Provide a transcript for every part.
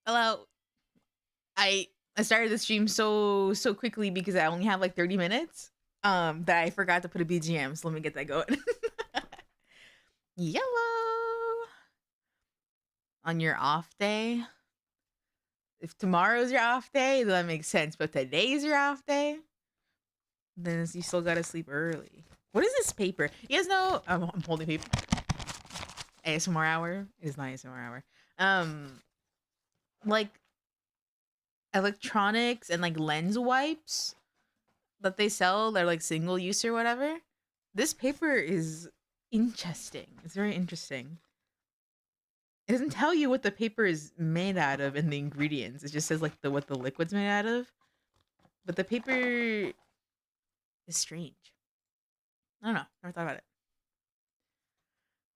Hello. I started the stream so quickly because I only have like 30 minutes. That I forgot to put a BGM, so let me get that going. Yellow. On your off day. If tomorrow's your off day, then that makes sense. But today's your off day, then you still gotta sleep early. What is this paper? You guys know I'm holding paper. ASMR hour. It is not ASMR hour. Like electronics and like lens wipes that they sell, they're like single use or whatever. This paper is interesting. It's very interesting. It doesn't tell you what the paper is made out of and the ingredients. It just says like what the liquid's made out of. But the paper is strange. I don't know. Never thought about it.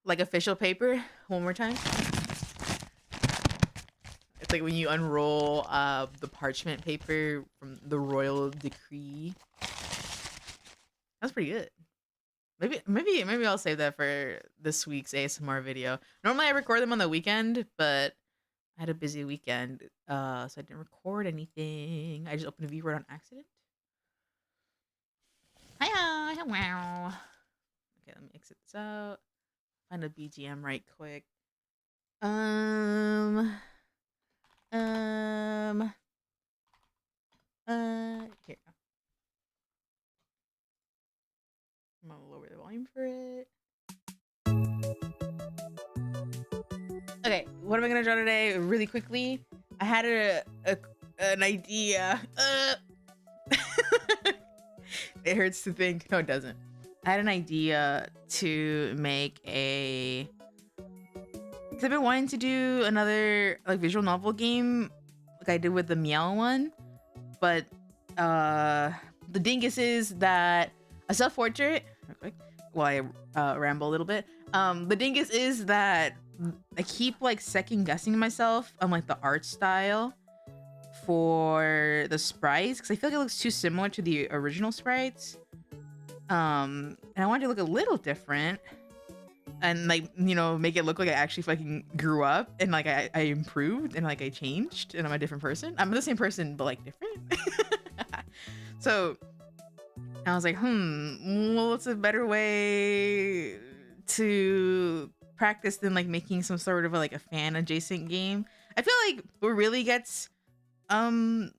Like official paper. One more time. It's like when you unroll the parchment paper from the royal decree. That's pretty good. Maybe I'll save that for this week's ASMR video. Normally I record them on the weekend, but I had a busy weekend, so I didn't record anything. I just opened a VWord on accident. Hiya, wow. Okay, let me exit this out. Find a BGM right quick. Here. I'm gonna lower the volume for it. Okay, what am I gonna draw today? Really quickly, I had an idea. It hurts to think. No, it doesn't. I had an idea to make a. Cause I've been wanting to do another like visual novel game, like I did with the MEOW one, but the dingus is that a self-portrait. Real quick, while I ramble a little bit. The dingus is that I keep like second guessing myself on like the art style for the sprites because I feel like it looks too similar to the original sprites. And I wanted to look a little different and like, you know, make it look like I actually fucking grew up and like I improved and like I changed and I'm a different person. I'm the same person but like different. So I was like, well, what's a better way to practice than like making some sort of like a fan adjacent game? I feel like what really gets the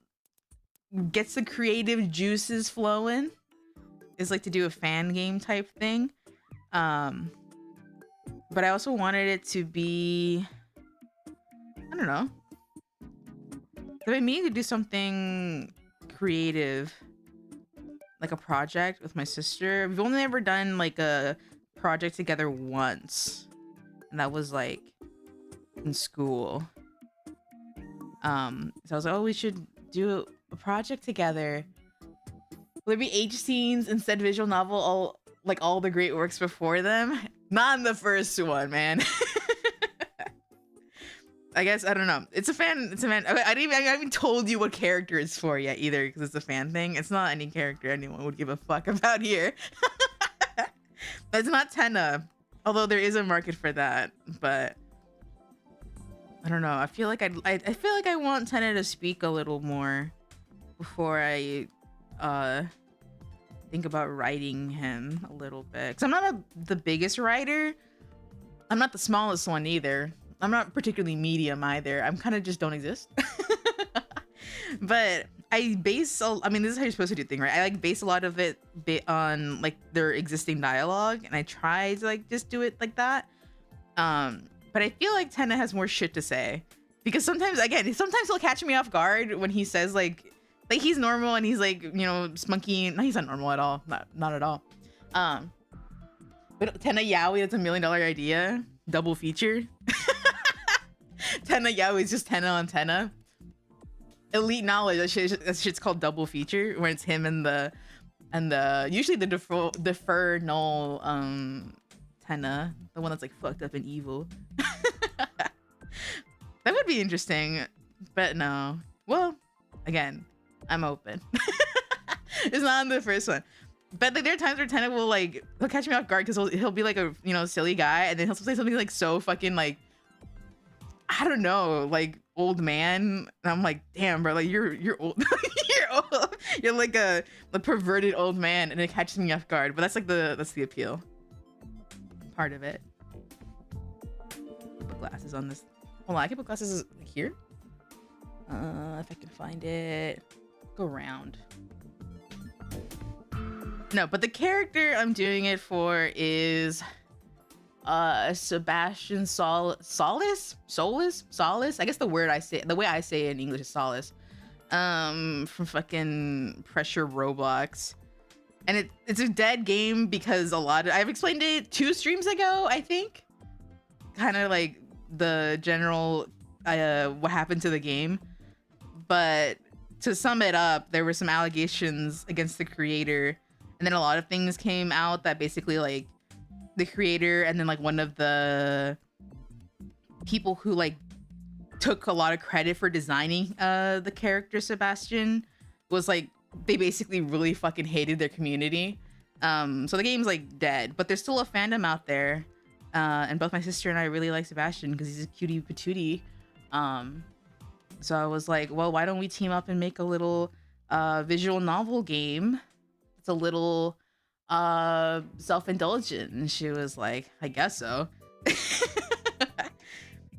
creative juices flowing is like to do a fan game type thing. But I also wanted it to be, I don't know, if I mean to do something creative, like a project with my sister. We've only ever done like a project together once, and that was like in school. So I was like, oh, we should do a project together. Will there be H scenes instead of visual novel, all the great works before them? Not in the first one, man. I guess, I don't know. It's a fan. I haven't even told you what character it's for yet either, because it's a fan thing. It's not any character anyone would give a fuck about here. It's not Tenna, although there is a market for that. But I don't know. I feel like I want Tenna to speak a little more before I think about writing him a little bit. Because I'm not the biggest writer. I'm not the smallest one either. I'm not particularly medium either. I'm kind of just don't exist. But I base, I mean, this is how you're supposed to do things, right? I like base a lot of it on like their existing dialogue, and I try to like just do it like that. But I feel like Tenna has more shit to say because sometimes he'll catch me off guard when he says like he's normal and he's like, you know, spunky. No, he's not normal at all. Not at all. But Tenna Yaoi, that's $1 million idea. Double feature. Tenna Yaoi is just Tenna on Tenna. Elite knowledge. That shit's called double feature, where it's him and the usually the defer null Tenna, the one that's like fucked up and evil. That would be interesting, but no. Well, again, I'm open. It's not in the first one, but like, there are times where Tenna will like he'll catch me off guard because he'll be like a, you know, silly guy, and then he'll say something like so fucking like, I don't know, like old man, and I'm like, damn, bro, like you're old. You're old. You're like a perverted old man, and it catches me off guard. But that's like that's the appeal part of it. Put glasses on this. Hold on, I can put glasses here. If I can find it, go around. No, but the character I'm doing it for is Sebastian Solis. I guess the way I say it in English is Solace. From fucking Pressure Roblox. And it's a dead game because I've explained it 2 streams ago, I think. Kind of like the general what happened to the game. But to sum it up, there were some allegations against the creator, and then a lot of things came out that basically like the creator and then like one of the people who like took a lot of credit for designing the character Sebastian was like, they basically really fucking hated their community. So the game's like dead, but there's still a fandom out there. And both my sister and I really like Sebastian because he's a cutie patootie. So I was like, well, why don't we team up and make a little visual novel game? It's a little self-indulgent. And she was like, I guess so.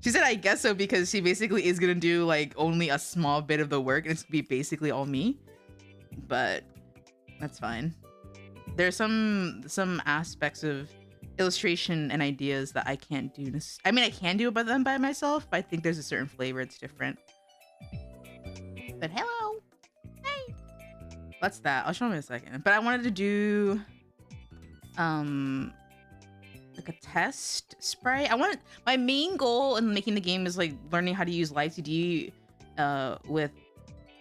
She said, I guess so, because she basically is gonna do like only a small bit of the work and it's gonna be basically all me. But that's fine. There's some aspects of illustration and ideas that I can't do. I mean, I can do them by myself, but I think there's a certain flavor. It's different. But hello. Hey. What's that? I'll show them in a second. But I wanted to do like a test spray. My main goal in making the game is like learning how to use Live 2D with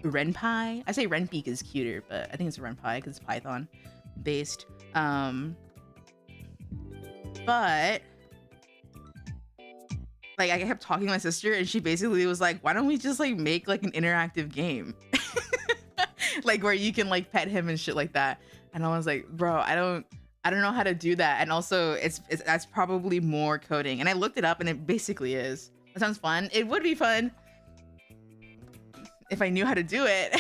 RenPy. I say RenPy because it's cuter, but I think it's RenPy because it's Python based. But like I kept talking to my sister and she basically was like, why don't we just like make like an interactive game? Like where you can like pet him and shit like that. And I was like, bro, I don't know how to do that. And also that's probably more coding. And I looked it up and it basically is. That sounds fun. It would be fun if I knew how to do it.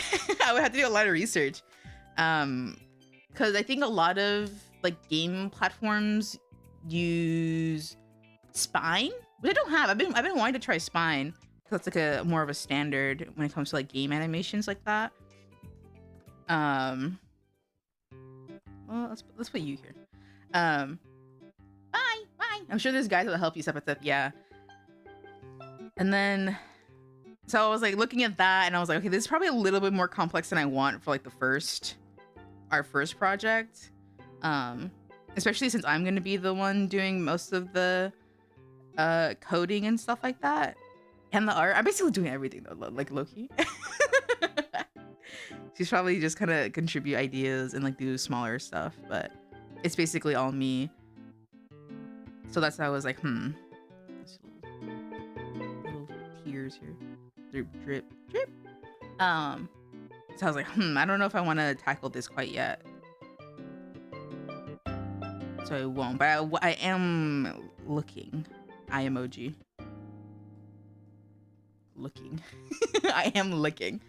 I would have to do a lot of research. Because I think a lot of like game platforms use Spine, which I don't have. I've been wanting to try Spine because it's like a more of a standard when it comes to like game animations like that. Well, let's put you here. Bye. I'm sure there's guys that'll help you step by step. Yeah. And then, so I was like looking at that, and I was like, okay, this is probably a little bit more complex than I want for like our first project. Especially since I'm gonna be the one doing most of the coding and stuff like that, and the art. I'm basically doing everything though, like Loki. She's probably just kind of contribute ideas and like do smaller stuff, but it's basically all me. So that's how I was like, little tears here, drip. So I was like, I don't know if I want to tackle this quite yet. So I won't, but I am looking. I emoji. Looking. I am looking.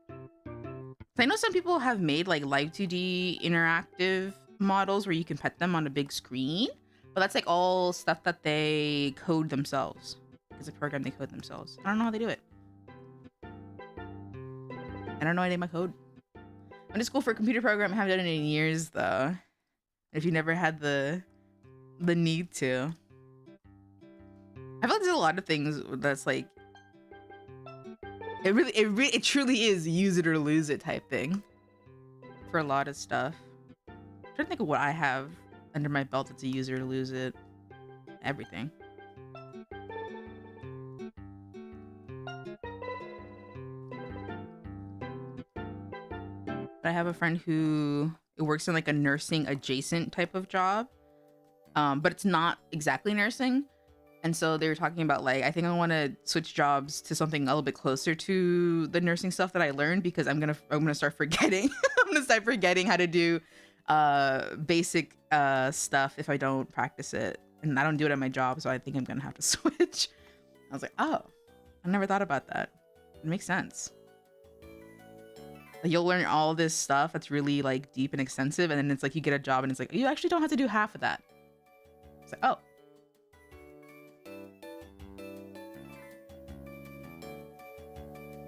So I know some people have made like Live 2D interactive models where you can pet them on a big screen, but that's like all stuff that they code themselves. It's a program they code themselves. I don't know how they do it. I don't know how they make my code. I went to school for a computer program. I haven't done it in years though. If you never had the need to. I feel like there's a lot of things that's like it truly is use it or lose it type thing for a lot of stuff. I'm trying to think of what I have under my belt that's a use it or lose it. Everything. I have a friend who works in like a nursing adjacent type of job, but it's not exactly nursing. And so they were talking about like, I think I want to switch jobs to something a little bit closer to the nursing stuff that I learned, because I'm gonna start forgetting. I'm gonna start forgetting how to do basic stuff if I don't practice it, and I don't do it at my job. So I think I'm gonna have to switch. I was like, oh, I never thought about that. It makes sense. Like, you'll learn all this stuff that's really like deep and extensive, and then it's like you get a job and it's like you actually don't have to do half of that. It's like, oh.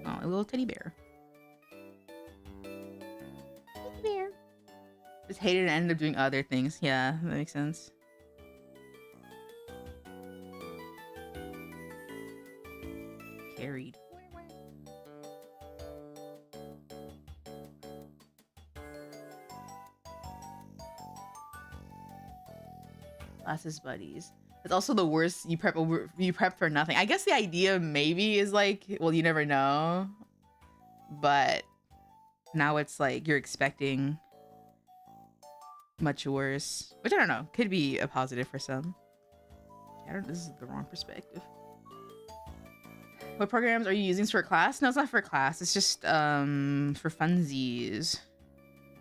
Oh, a little teddy bear. Teddy bear. Just hated and ended up doing other things. Yeah, that makes sense. Carried. Classes buddies. It's also the worst. You prep for nothing. I guess the idea maybe is like, well, you never know, but now it's like you're expecting much worse, which I don't know, could be a positive for some. I don't. This is the wrong perspective. What programs are you using for class? No, it's not for class. It's just for funsies,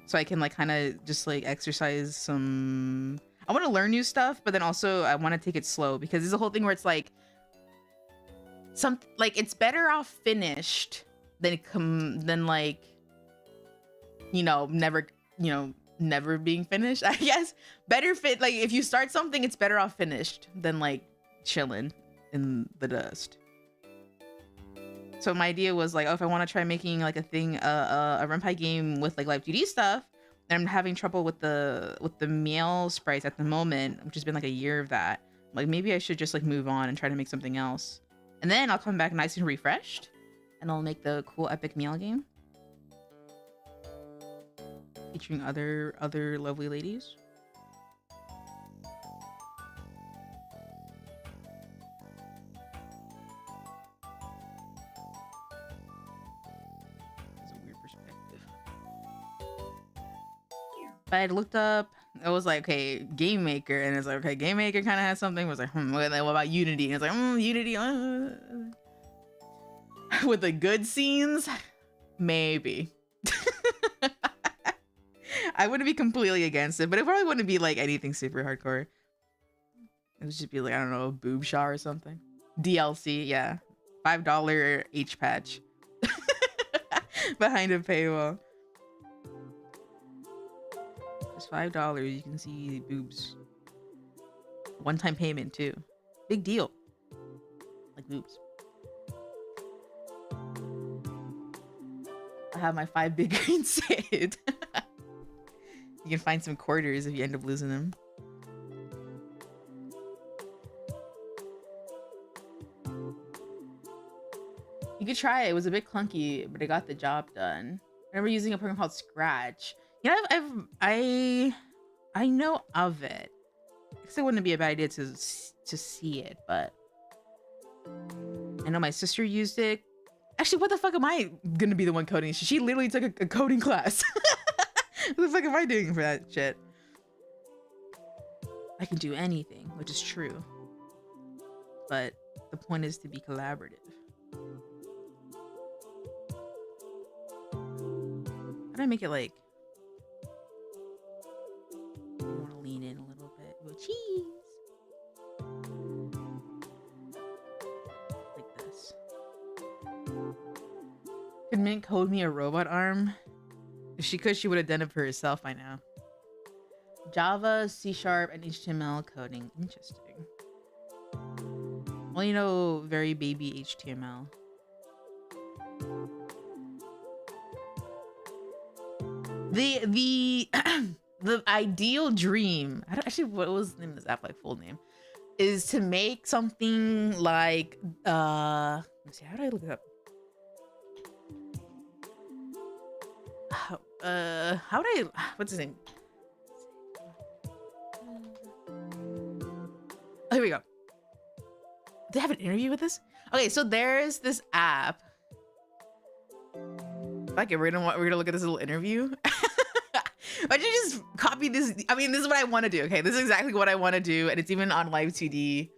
so I can like kind of just like exercise some. I want to learn new stuff, but then also I want to take it slow because there's a whole thing where it's like it's better off finished than like, you know, never being finished. I guess better fit, like if you start something, it's better off finished than like chilling in the dust. So my idea was like, oh, if I want to try making like a thing, a Renpai game with like live 2D stuff. I'm having trouble with the MEOW sprites at the moment, which has been like a year of that. Like maybe I should just like move on and try to make something else, and then I'll come back nice and refreshed, and I'll make the cool epic MEOW game featuring other lovely ladies. But I looked up, it was like, okay, Game Maker, and it's like, okay, Game Maker kind of has something. It was like, what about Unity? And it's like, Unity, with the good scenes, maybe. I wouldn't be completely against it, but it probably wouldn't be like anything super hardcore. It would just be like, I don't know, a boob shot or something. DLC, yeah. $5 H patch behind a paywall. Just $5, you can see boobs. One-time payment too. Big deal. Like boobs. I have my 5 big green saved. You can find some quarters if you end up losing them. You could try it. It was a bit clunky, but it got the job done. I remember using a program called Scratch. You know, I know of it. I guess it wouldn't be a bad idea to see it, but I know my sister used it. Actually, what the fuck am I gonna be the one coding? She literally took a coding class. What the fuck am I doing for that shit? I can do anything, which is true. But the point is to be collaborative. How do I make it like... I want to lean in a little bit. Go cheese! Like this. Could Mint code me a robot arm? If she could, she would have done it for herself by now. Java, C# and HTML coding. Interesting. Well, you know, very baby HTML. The ideal dream, I don't actually, what was the name of this app, like full name, is to make something like let's see, how do I look it up? How would I, what's his name? Oh, here we go. Did I have an interview with this? Okay, so there's this app. Okay, we're gonna look at this little interview. Why don't you just copy this? I mean, this is what I want to do. Okay, this is exactly what I want to do, and it's even on Live 2D.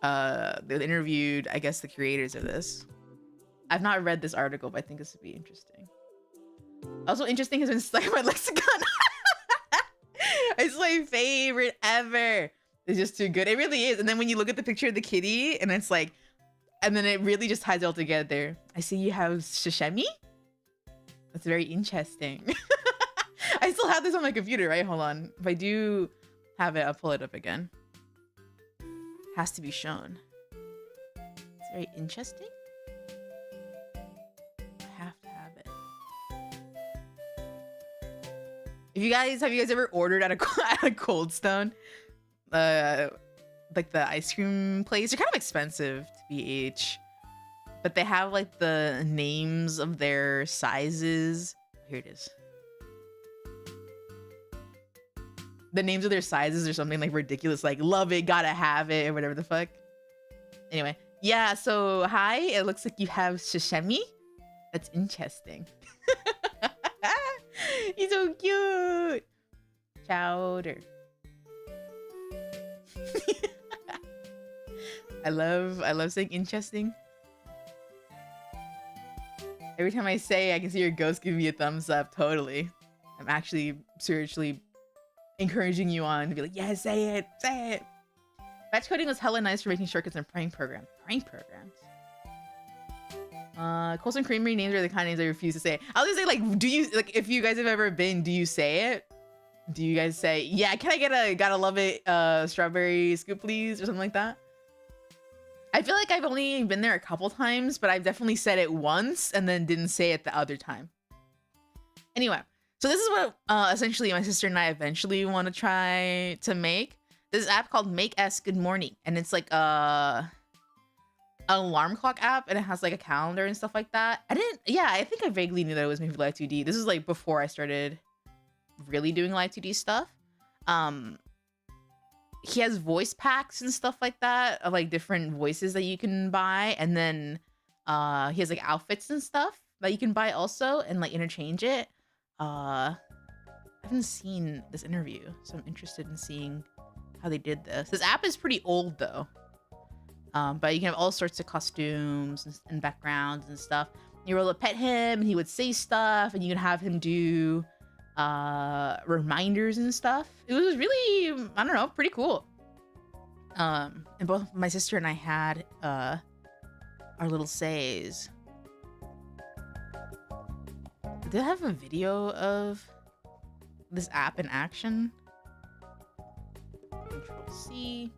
They interviewed, I guess, the creators of this. I've not read this article, but I think this would be interesting. Also interesting has been stuck in my lexicon. It's my favorite ever. It's just too good. It really is. And then when you look at the picture of the kitty, and it's like And then it really just ties it all together. I see you have sashimi? That's very interesting. I still have this on my computer, right? Hold on. If I do have it, I'll pull it up again. Has to be shown. It's very interesting. I have to have it. Have you guys ever ordered at a Cold Stone? Like the ice cream place? They're kind of expensive to BH. But they have like the names of their sizes. Here it is. The names of their sizes or something like ridiculous, like love it, gotta have it, or whatever the fuck. Anyway, yeah, so hi, it looks like you have sashimi. That's interesting. He's so cute. Chowder. I love saying interesting. Every time I say, I can see your ghost give me a thumbs up. Totally. I'm actually seriously encouraging you on to be like, yeah, say it, say it. Batch coding was hella nice for making shortcuts and prank programs. Prank programs. Colson Creamery names are the kind of names I refuse to say. I was gonna say, like, do you, like, if you guys have ever been, do you say it? Do you guys say, yeah, can I get a gotta love it strawberry scoop please, or something like that? I feel like I've only been there a couple times, but I've definitely said it once and then didn't say it the other time. Anyway, so this is what essentially my sister and I eventually want to try to make. This app called Make S Good Morning, and it's like an alarm clock app, and it has like a calendar and stuff like that. I think I vaguely knew that it was made for Live 2D. This is like before I started really doing Live 2D stuff. He has voice packs and stuff like that of like different voices that you can buy, and then he has like outfits and stuff that you can buy also and like interchange it. I haven't seen this interview, so I'm interested in seeing how they did this. This app is pretty old though, but you can have all sorts of costumes and backgrounds and stuff. You were able to pet him and he would say stuff, and you can have him do reminders and stuff. It was really, I don't know, pretty cool. And both my sister and I had our little says. Do they have a video of this app in action? Control C.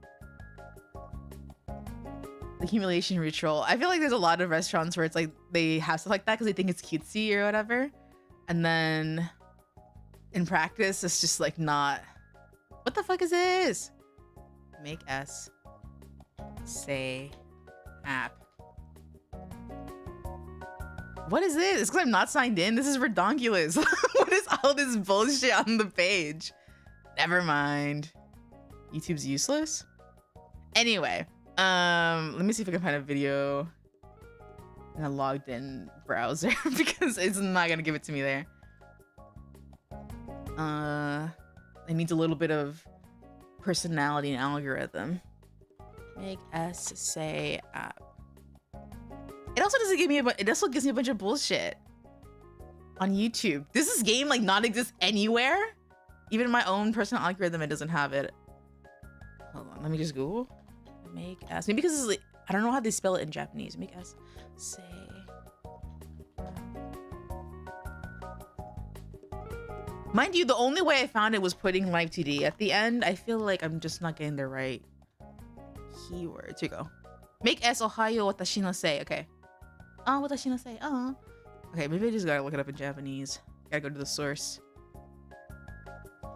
The humiliation ritual. I feel like there's a lot of restaurants where it's like they have stuff like that because they think it's cutesy or whatever, and then in practice it's just like not. What the fuck is this? Make S say app. What is this? It's because I'm not signed in. This is redonkulous. What is all this bullshit on the page? Never mind. YouTube's useless. Anyway, let me see if I can find a video in a logged in browser because it's not gonna give it to me there. It needs a little bit of personality and algorithm. Make S say app. It also doesn't give me it also gives me a bunch of bullshit on YouTube. Does this game like not exist anywhere? Even in my own personal algorithm, it doesn't have it. Hold on, let me just Google. Make S. Maybe because it's like, I don't know how they spell it in Japanese. Make S say. Mind you, the only way I found it was putting Live 2D at the end. I feel like I'm just not getting the right keywords. Here you go. Make S Ohio watashi no sei. Okay. Watashi no sei. Okay, maybe I just gotta look it up in Japanese. Gotta go to the source.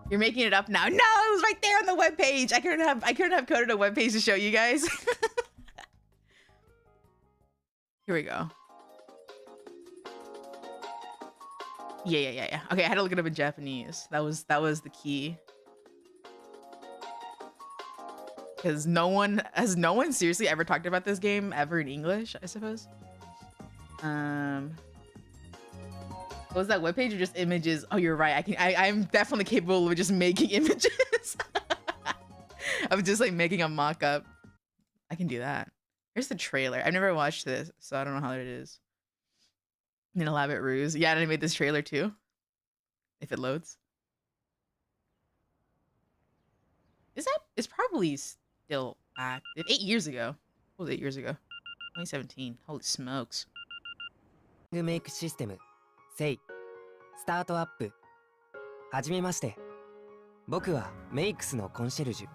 You're making it up now. No, it was right there on the webpage. I couldn't have coded a webpage to show you guys. Here we go. Yeah. Okay, I had to look it up in Japanese. That was the key. Because no one seriously ever talked about this game ever in English, I suppose. What was that webpage or just images? Oh, you're right. I'm definitely capable of just making images. of just like making a mock-up. I can do that. Here's the trailer. I've never watched this, so I don't know how it is. An elaborate ruse. Yeah, and I made this trailer too. If it loads. Is that? It's probably still active. 8 years ago. What was 8 years ago? 2017. Holy smokes. メイクシステム、セイ、スタートアップ。はじめまして。僕はメイクスのコンシェルジュ。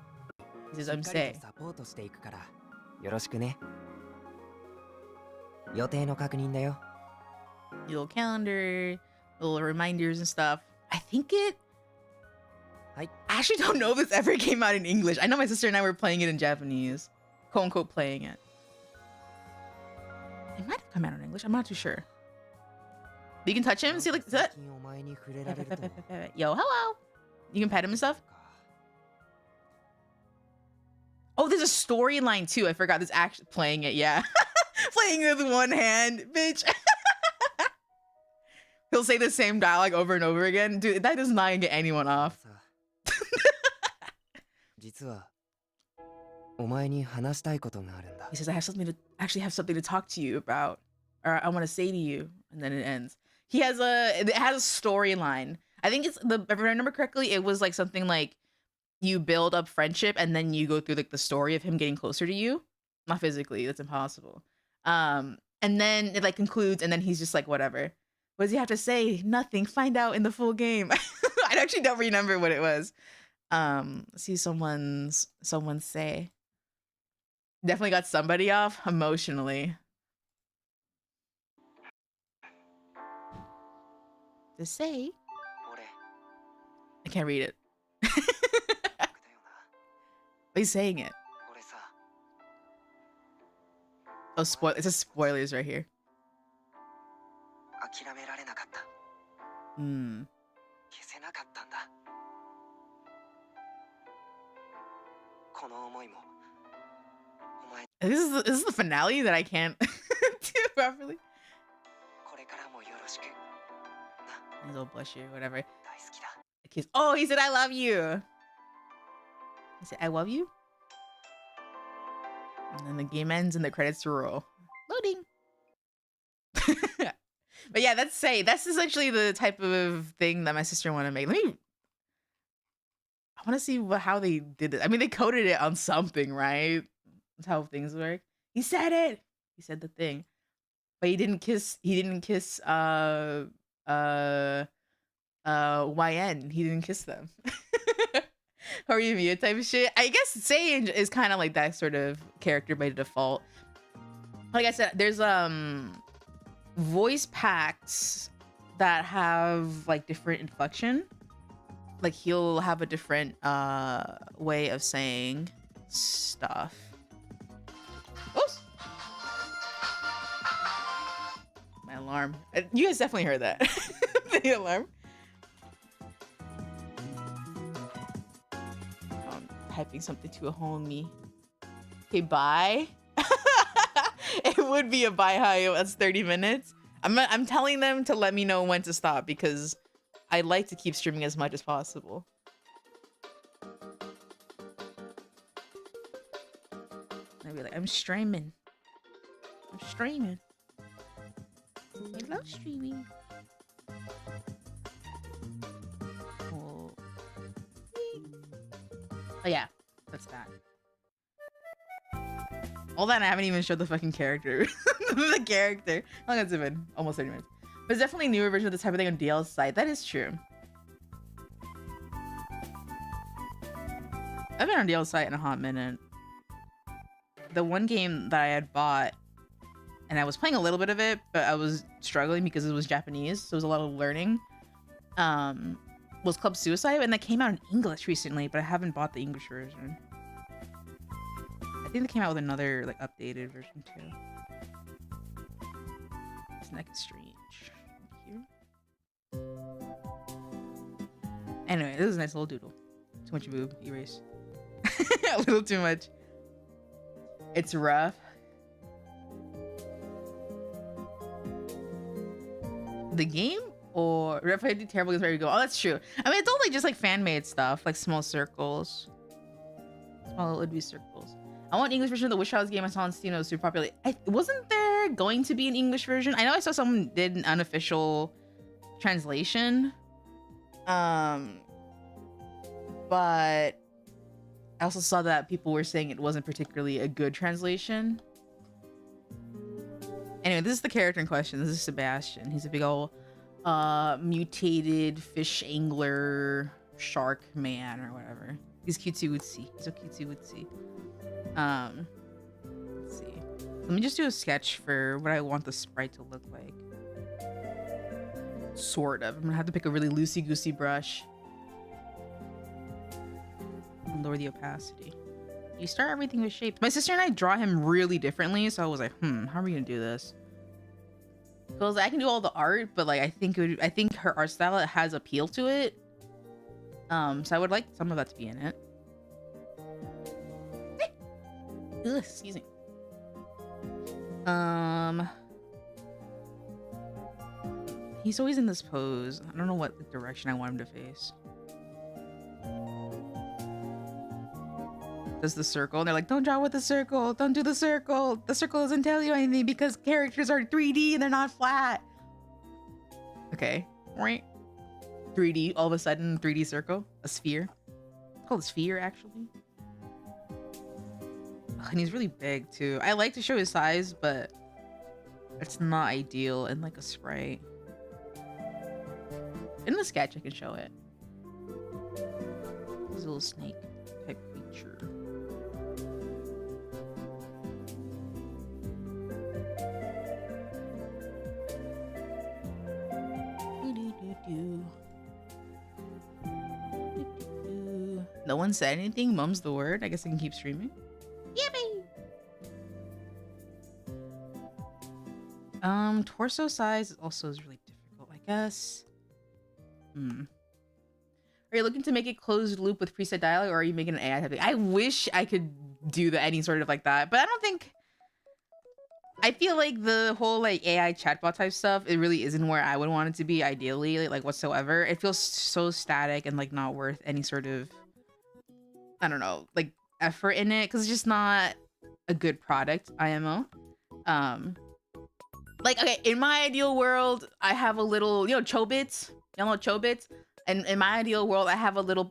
This is I'm saying. サポートしていくからよろしくね。予定の確認だよ。Little calendar, little reminders and stuff. I think it. I actually don't know if this ever came out in English. I know my sister and I were playing it in Japanese, quote unquote playing it. It might have come out in English. I'm not too sure. But you can touch him and see like that. Yo, hello. You can pet him and stuff. Oh, there's a storyline too. I forgot. This actually playing it. Yeah, playing with one hand, bitch. He'll say the same dialogue over and over again. Dude, that does not get anyone off. He says, I have something to something to talk to you about, or I want to say to you, and then it ends. It has a storyline. I think it's if I remember correctly, it was like something like you build up friendship and then you go through like the story of him getting closer to you. Not physically, that's impossible. And then it like concludes, and then he's just like, whatever. What does he have to say? Nothing. Find out in the full game. I actually don't remember what it was. See someone's say. Definitely got somebody off emotionally. To say. I can't read it. But he's saying it. Oh, it says spoilers right here. Hmm. This is the finale that I can't do properly. He'll blush you, whatever. A kiss. Oh, he said, I love you. He said, I love you. And then the game ends and the credits roll. Loading. But yeah, that's essentially the type of thing that my sister want to make. I want to see how they did it. I mean, they coded it on something, right? That's how things work. He said it. He said the thing. But he didn't kiss YN. He didn't kiss them. Or MEOW type of shit. I guess Sage is kind of like that sort of character by default. Like I said, there's voice packs that have like different inflection. Like he'll have a different way of saying stuff. Oops. My alarm. You guys definitely heard that. The alarm. I'm typing something to a homie. Okay, bye. It would be a bye high. That's 30 minutes. I'm telling them to let me know when to stop because I like to keep streaming as much as possible. I'd be like, I'm streaming. I'm streaming. I love streaming. Oh, yeah, that's that. All that, and I haven't even showed the fucking character. The character. How long has it been? Almost 30 minutes. But it's definitely a newer version of this type of thing on DL's site. That is true. I've been on DL's site in a hot minute. The one game that I had bought, and I was playing a little bit of it, but I was struggling because it was Japanese, so it was a lot of learning, was Club Suicide, and that came out in English recently, but I haven't bought the English version. I think they came out with another, like, updated version, too. This neck is strange. Here. Anyway, this is a nice little doodle. Too much boob. Erase. A little too much. It's rough. The game? Or if I do terrible games, where you go? Oh, that's true. I mean, it's all like just like fan-made stuff, like small circles. Small would be circles. I want English version of the Wish House game I saw on Steam. It was super popular. Wasn't there going to be an English version? I know I saw someone did an unofficial translation. But I also saw that people were saying it wasn't particularly a good translation. Anyway, this is the character in question. This is Sebastian. He's a big old mutated fish angler shark man or whatever. He's cutesy wootsy. He's so cutesy wootsy. Let's see. Let me just do a sketch for what I want the sprite to look like. Sort of. I'm gonna have to pick a really loosey-goosey brush. And lower the opacity. You start everything with shapes. My sister and I draw him really differently, so I was like, how are we gonna do this? Because I can do all the art, but like I think her art style has appeal to it. So I would like some of that to be in it. Ugh, excuse me. He's always in this pose. I don't know what direction I want him to face. Does the circle, and they're like, don't draw with the circle, don't do the circle. The circle doesn't tell you anything because characters are 3D and they're not flat. Okay, right? 3D, all of a sudden 3D circle, a sphere. It's called a sphere actually. Ugh, and he's really big too. I like to show his size, but it's not ideal in like a sprite. In the sketch I can show it. He's a little snake type creature. No one said anything. Mum's the word. I guess I can keep streaming. Yippee! Torso size also is really difficult, I guess. Are you looking to make it closed loop with preset dialogue, or are you making an AI type thing? I wish I could do any sort of like that, but I don't think. I feel like the whole like AI chatbot type stuff, it really isn't where I would want it to be ideally, like whatsoever. It feels so static and like not worth any sort of, I don't know, like effort in it, because it's just not a good product, IMO. Like, okay, in my ideal world, I have a little, you know, Chobits. Y'all know Chobits? And in my ideal world, I have a little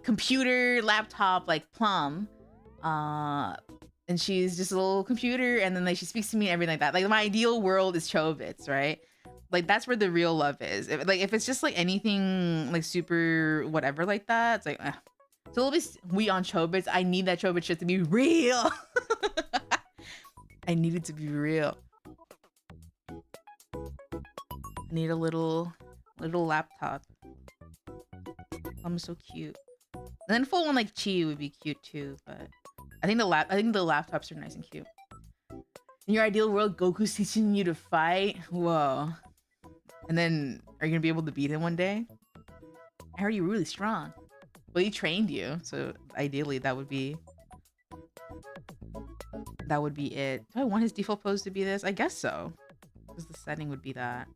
computer laptop like Plum. And she's just a little computer, and then like she speaks to me and everything like that. Like my ideal world is Chobits, right? Like that's where the real love is. If it's just like anything like super whatever like that, it's like so at least we on Chobits. I need that Chobit shit to be real. I need it to be real. I need a little laptop. I'm so cute. And then full one like Chi would be cute too, but I think the laptops are nice and cute. In your ideal world, Goku's teaching you to fight. Whoa. And then are you gonna be able to beat him one day? I heard you're really strong. Well, he trained you, so ideally that would be it. Do I want his default pose to be this? I guess so. Because the setting would be that.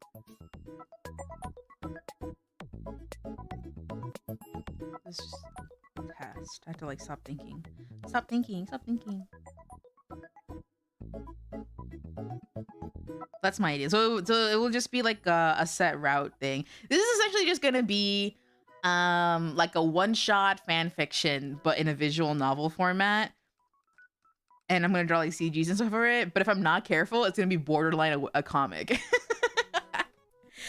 Let's just test. I have to like stop thinking. Stop thinking. That's my idea. So it will just be like a set route thing. This is essentially just gonna be like a one-shot fan fiction, but in a visual novel format. And I'm gonna draw like CGs and stuff for it. But if I'm not careful, it's gonna be borderline a comic.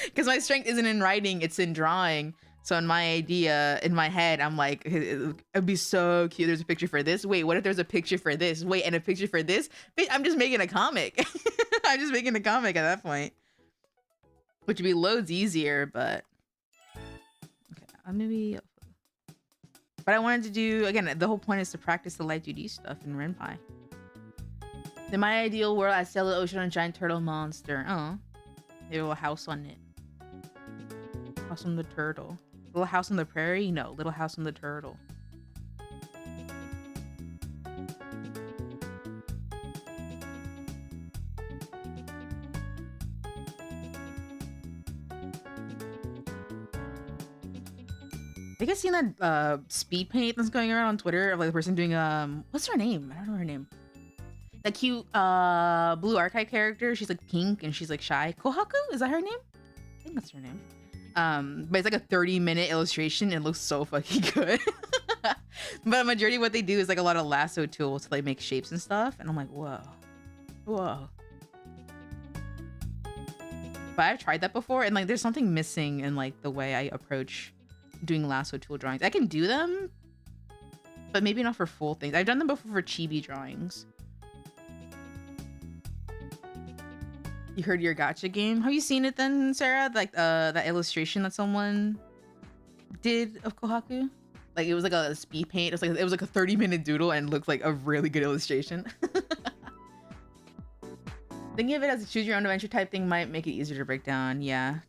Because my strength isn't in writing, it's in drawing. So in my idea, in my head, I'm like, it'd be so cute. There's a picture for this. Wait, what if there's a picture for this? Wait, and a picture for this? Bitch, I'm just making a comic. I'm just making a comic at that point. Which would be loads easier, but... Okay, maybe... But I wanted to do, again, the whole point is to practice the light 2D stuff in Renpai. In my ideal world, I sail the ocean on a giant turtle monster. Oh. Maybe a house on it. House on the turtle. Little house on the prairie? No, little house on the turtle. You guys seen that speed paint that's going around on Twitter of like the person doing what's her name? I don't know her name. That cute blue archive character. She's like pink and she's like shy. Kohaku? Is that her name? I think that's her name. But it's like a 30-minute illustration. It looks so fucking good. But a majority of what they do is like a lot of lasso tools to like make shapes and stuff. And I'm like, whoa. but I've tried that before, and like there's something missing in like the way I approach doing lasso tool drawings. I can do them, but maybe not for full things. I've done them before for chibi drawings. You heard your gacha game? Have you seen it then, Sarah? Like that illustration that someone did of Kohaku? Like it was like a speed paint. It was like a 30-minute doodle and looked like a really good illustration. Thinking of it as a choose your own adventure type thing might make it easier to break down. Yeah.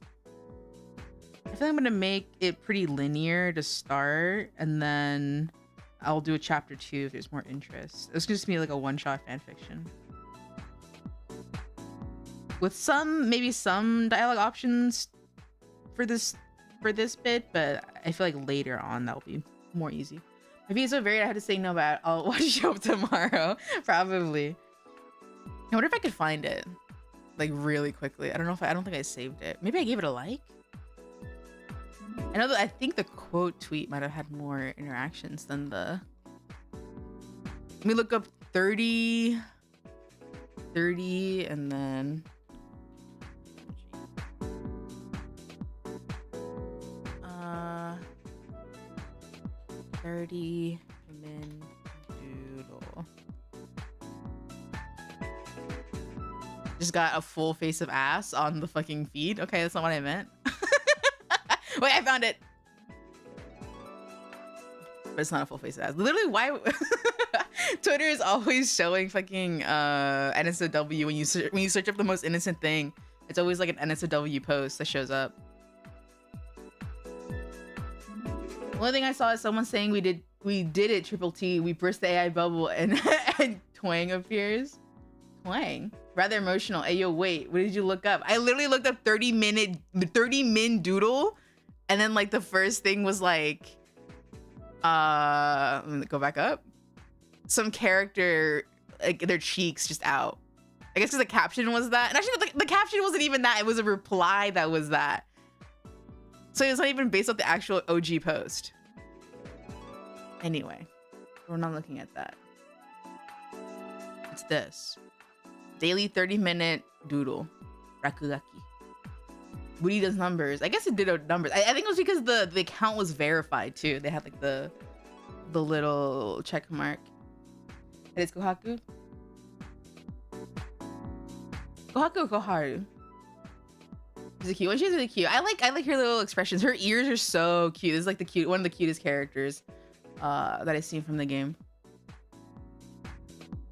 I feel like I'm gonna make it pretty linear to start, and then I'll do a chapter 2 if there's more interest. It's just gonna be like a one-shot fanfiction. With maybe some dialogue options for this bit, but I feel like later on that'll be more easy. If he's so varied, I had to say no, but I'll watch the show tomorrow, probably. I wonder if I could find it like really quickly. I don't think I saved it. Maybe I gave it a like. I think the quote tweet might have had more interactions than the. Let me look up 30, and then 30 min doodle. Just got a full face of ass on the fucking feed. Okay, that's not what I meant. Wait, I found it. But it's not a full face of ass. Literally, why? Twitter is always showing fucking NSFW when you search up the most innocent thing. It's always like an NSFW post that shows up. The only thing I saw is someone saying we did it, Triple T. We burst the AI bubble and and Twang appears. Twang. Rather emotional. Hey, yo, wait. What did you look up? I literally looked up 30 min doodle, and then like the first thing was like, let me go back up. Some character, like their cheeks just out. I guess because the caption was that. And actually, the caption wasn't even that. It was a reply that was that. So it's not even based off the actual OG post. Anyway, we're not looking at that. It's this. Daily 30-minute doodle. Rakugaki. Woody does numbers. I guess it did numbers. I think it was because the account was verified too. They had like the little check mark. It is Kohaku. Kohaku or Koharu? She's cute. When she's really cute. I like her little expressions. Her ears are so cute. This is like one of the cutest characters that I've seen from the game.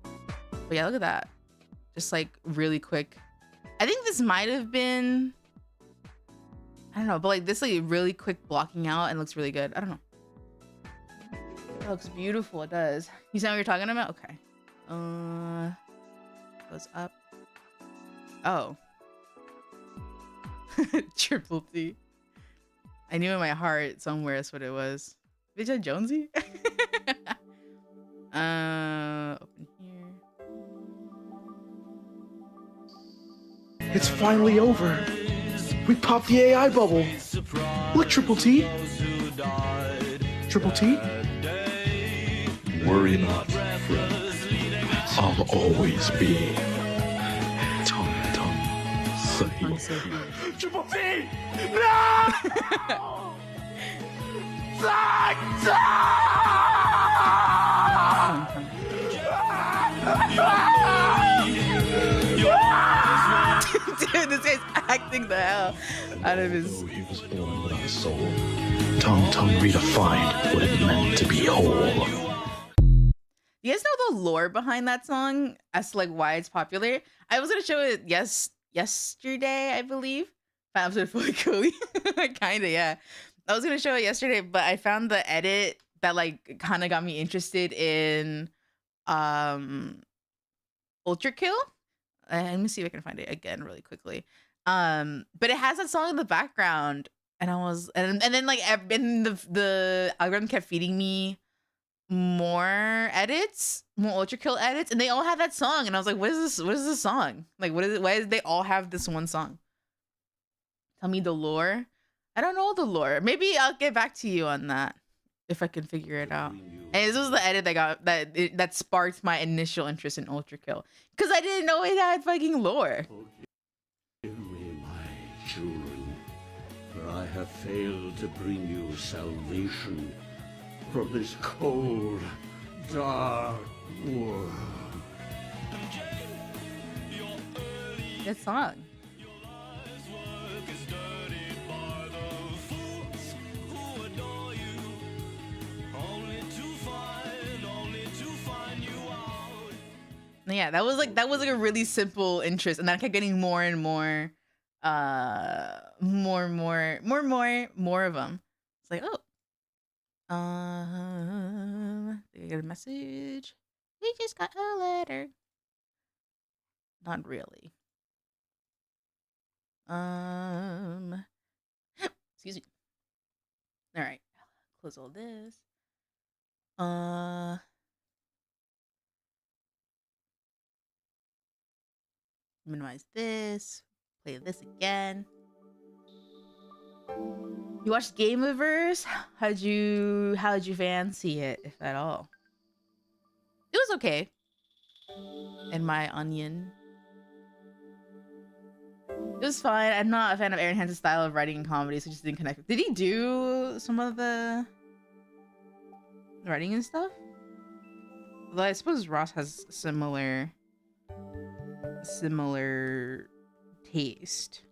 But yeah, look at that. Just like really quick. I think this might have been, I don't know, but like this like really quick blocking out and looks really good. I don't know. It looks beautiful. It does. You see what you're talking about? Okay. Goes up. Oh. Triple T. I knew in my heart somewhere that's what it was. Bitch, that Jonesy? Open here. It's finally over. We popped the AI bubble. Look, Triple T. Triple T? Worry not, friend. I'll always be. Tongue, safe. Triple T! No! Dude, this guy's acting the hell out of his. He was born without a soul. Tongue redefined what it meant to be whole. You guys know the lore behind that song as to like why it's popular? I was gonna show it yesterday, I believe. Found it fully cool. Kinda, yeah. I was gonna show it yesterday, but I found the edit that like kind of got me interested in Ultra Kill. Let me see if I can find it again really quickly. But it has that song in the background, and I was and then like the algorithm kept feeding me more edits, more Ultra Kill edits, and they all had that song, and I was like, what is this song? Like, what is it? Why did they all have this one song? Tell me the lore. I don't know the lore. Maybe I'll get back to you on that if I can figure it out. And this was the edit that sparked my initial interest in Ultra Kill, because I didn't know it had fucking lore. children, for I have failed to bring you salvation from this cold, dark world. Good song. Yeah, that was like a really simple interest, and then I kept getting more and more, more of them. It's like, oh, did I get a message? We just got a letter. Not really. Excuse me. All right, close all this. Minimize this. Play this again. You watched Gameverse? How'd you fancy it, if at all? It was okay. And my onion. It was fine. I'm not a fan of Aaron Hansen's style of writing and comedy, so just didn't connect. Did he do some of the writing and stuff? Although I suppose Ross has similar taste.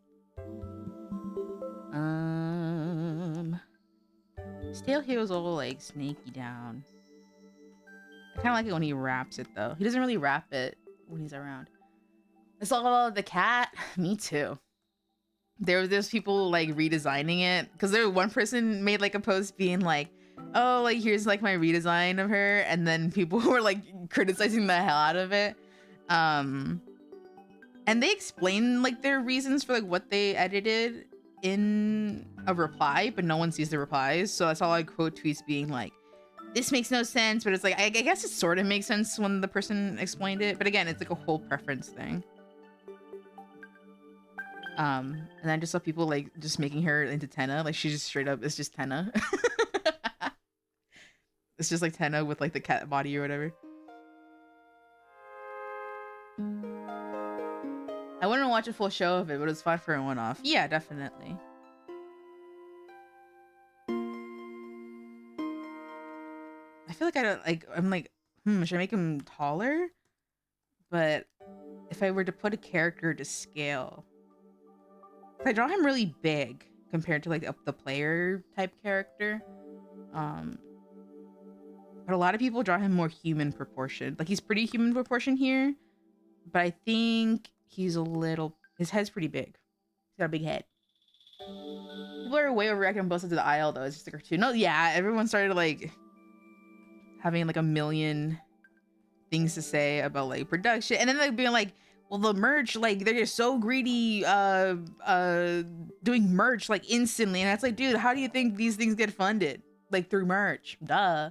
Stale Hero's all like snaky down. I kind of like it when he raps it though. He doesn't really rap it when he's around. It's all about the cat. Me too. There's people like redesigning it because one person made like a post being like, oh, like here's like my redesign of her, and then people were like criticizing the hell out of it. And they explain like their reasons for like what they edited in a reply, but no one sees the replies. So I saw like quote tweets being like, this makes no sense, but it's like, I guess it sort of makes sense when the person explained it. But again, it's like a whole preference thing. And I just saw people like just making her into Tenna. Like she just straight up, it's just Tenna. It's just like Tenna with like the cat body or whatever. I wouldn't watch a full show of it, but it was fun for a one-off. Yeah, definitely. I feel like I don't like. I'm like, should I make him taller? But if I were to put a character to scale, if I draw him really big compared to like the player type character, but a lot of people draw him more human proportion. Like he's pretty human proportion here, but I think he's his head's pretty big. He's got a big head. People are way overreacting on both sides of the aisle though. It's just a cartoon. No, yeah, everyone started like having like a million things to say about like production, and then like being like, well, the merch, like they're just so greedy doing merch like instantly, and it's like, dude, how do you think these things get funded? Like through merch, duh.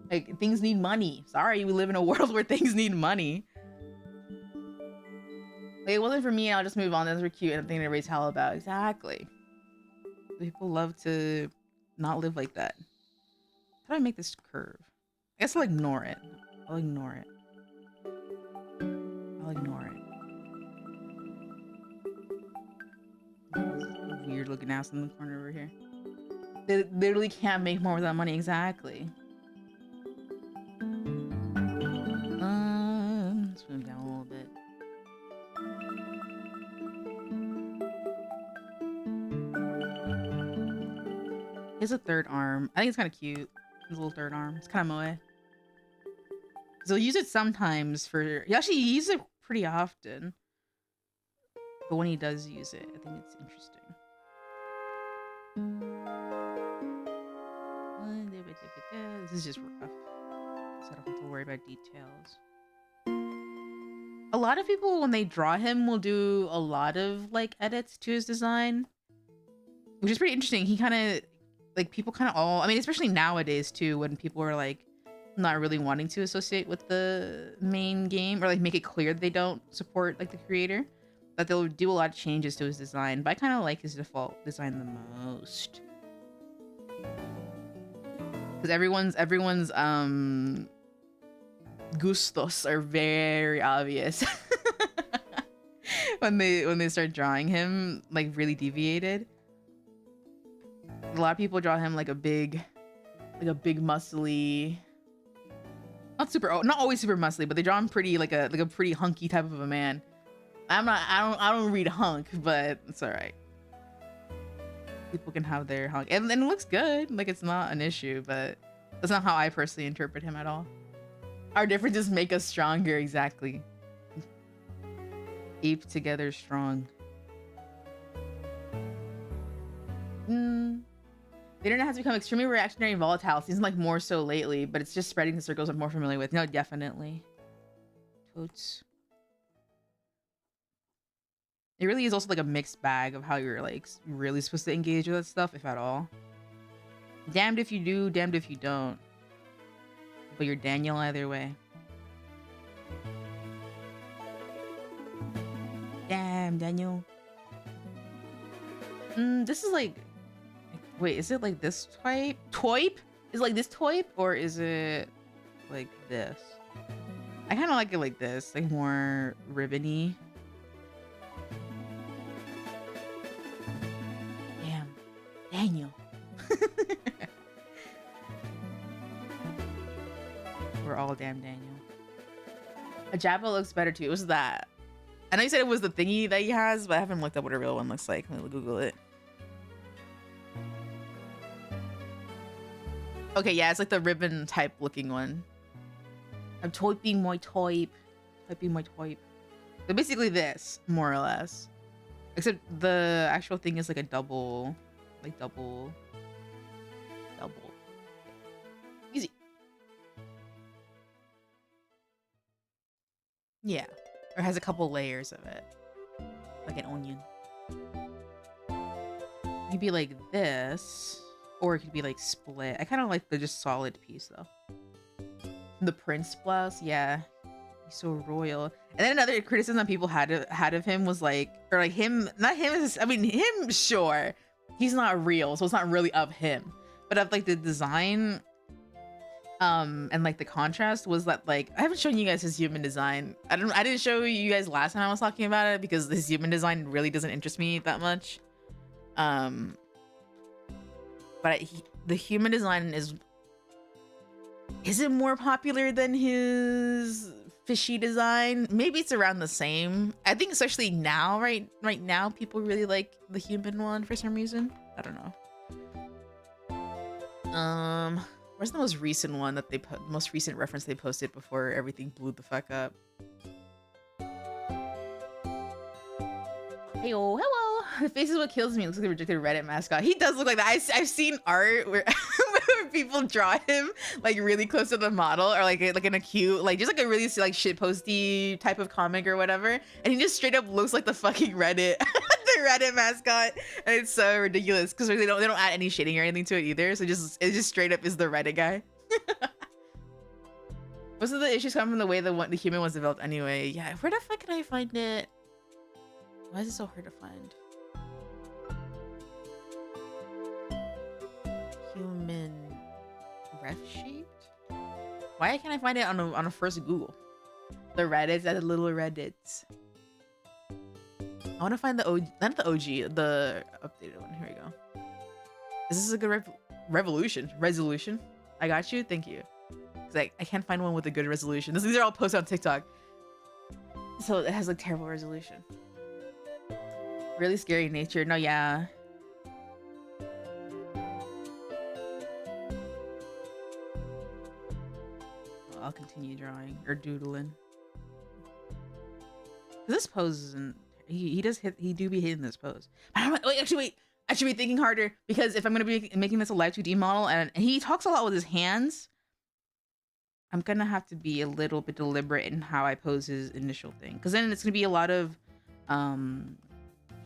Like things need money. Sorry, we live in a world where things need money. Like, it wasn't for me, I'll just move on. Those were cute and I'm thinking to raise hell about. Exactly. People love to not live like that. How do I make this curve? I guess I'll ignore it. I'll ignore it. I'll ignore it. Weird looking ass in the corner over here. They literally can't make more with that money. Exactly. Let's move down a little bit. He has a third arm. I think it's kind of cute. His little third arm. It's kind of moe. So he'll use it sometimes for... He actually uses it pretty often. But when he does use it, I think it's interesting. This is just rough. So I don't have to worry about details. A lot of people, when they draw him, will do a lot of like edits to his design, which is pretty interesting. He kind of like, people kind of all, I mean, especially nowadays too, when people are like not really wanting to associate with the main game or like make it clear that they don't support like the creator, that they'll do a lot of changes to his design. But I kind of like his default design the most, because everyone's gustos are very obvious when they start drawing him like really deviated. A lot of people draw him like a big muscly, not always super muscly, but they draw him pretty like a pretty hunky type of a man. I don't read hunk, but it's all right. People can have their hunk, and it looks good. Like, it's not an issue, but that's not how I personally interpret him at all. Our differences make us stronger, exactly. Ape together strong. The internet has become extremely reactionary and volatile. Seems like more so lately, but it's just spreading to circles I'm more familiar with. No, definitely. Totes. It really is also like a mixed bag of how you're like really supposed to engage with that stuff, if at all. Damned if you do, damned if you don't. But you're Daniel either way. Damn, Daniel. This is like, wait, is it like this type? Toip? Is it like this toip, or is it like this? I kind of like it like this, like more ribbony. Damn, Daniel. We're all damn Daniel. A Jabba looks better too. It was that. I know you said it was the thingy that he has, but I haven't looked up what a real one looks like. Let me Google it. Okay, yeah, it's like the ribbon type looking one. I'm toiping my toip. Toiping my toip. So basically this, more or less. Except the actual thing is like a double. Like double. Easy. Yeah. Or has a couple layers of it. Like an onion. It could be like this. Or it could be like split. I kind of like the just solid piece though. The Prince blouse, yeah. He's so royal. And then another criticism people had of him was like, or like him, not him, I mean him, sure. He's not real, so it's not really of him. But of like the design, and like the contrast was that like, I haven't shown you guys his human design. I didn't show you guys last time I was talking about it because his human design really doesn't interest me that much. But the human design is it more popular than his fishy design? Maybe it's around the same. I think especially now, right now, people really like the human one for some reason. I don't know. Where's the most recent one that they put? The most recent reference they posted before everything blew the fuck up. Heyo, hello. The face is what kills me. Looks like a rejected Reddit mascot. He does look like that. I've seen art where, where people draw him like really close to the model, or like in a cute, like just like a really like shitposty type of comic or whatever, and he just straight up looks like the fucking Reddit, the Reddit mascot, and it's so ridiculous because they don't add any shading or anything to it either. So it just straight up is the Reddit guy. Most of the issues come from the way the human was developed anyway. Yeah, where the fuck can I find it? Why is it so hard to find? Human ref sheet? Why can't I find it on a first Google? The Reddits, the little Reddits. I want to find the OG, not the OG, the updated one. Here we go. Is this a good resolution? I got you. Thank you. Cause I can't find one with a good resolution. These are all posts on TikTok, so it has like terrible resolution. Really scary nature. No, yeah. I'll continue drawing or doodling. This pose isn't. He do be hitting this pose. But I don't. Wait, actually, I should be thinking harder because if I'm gonna be making this a live 2D model and he talks a lot with his hands, I'm gonna have to be a little bit deliberate in how I pose his initial thing. Because then it's gonna be a lot of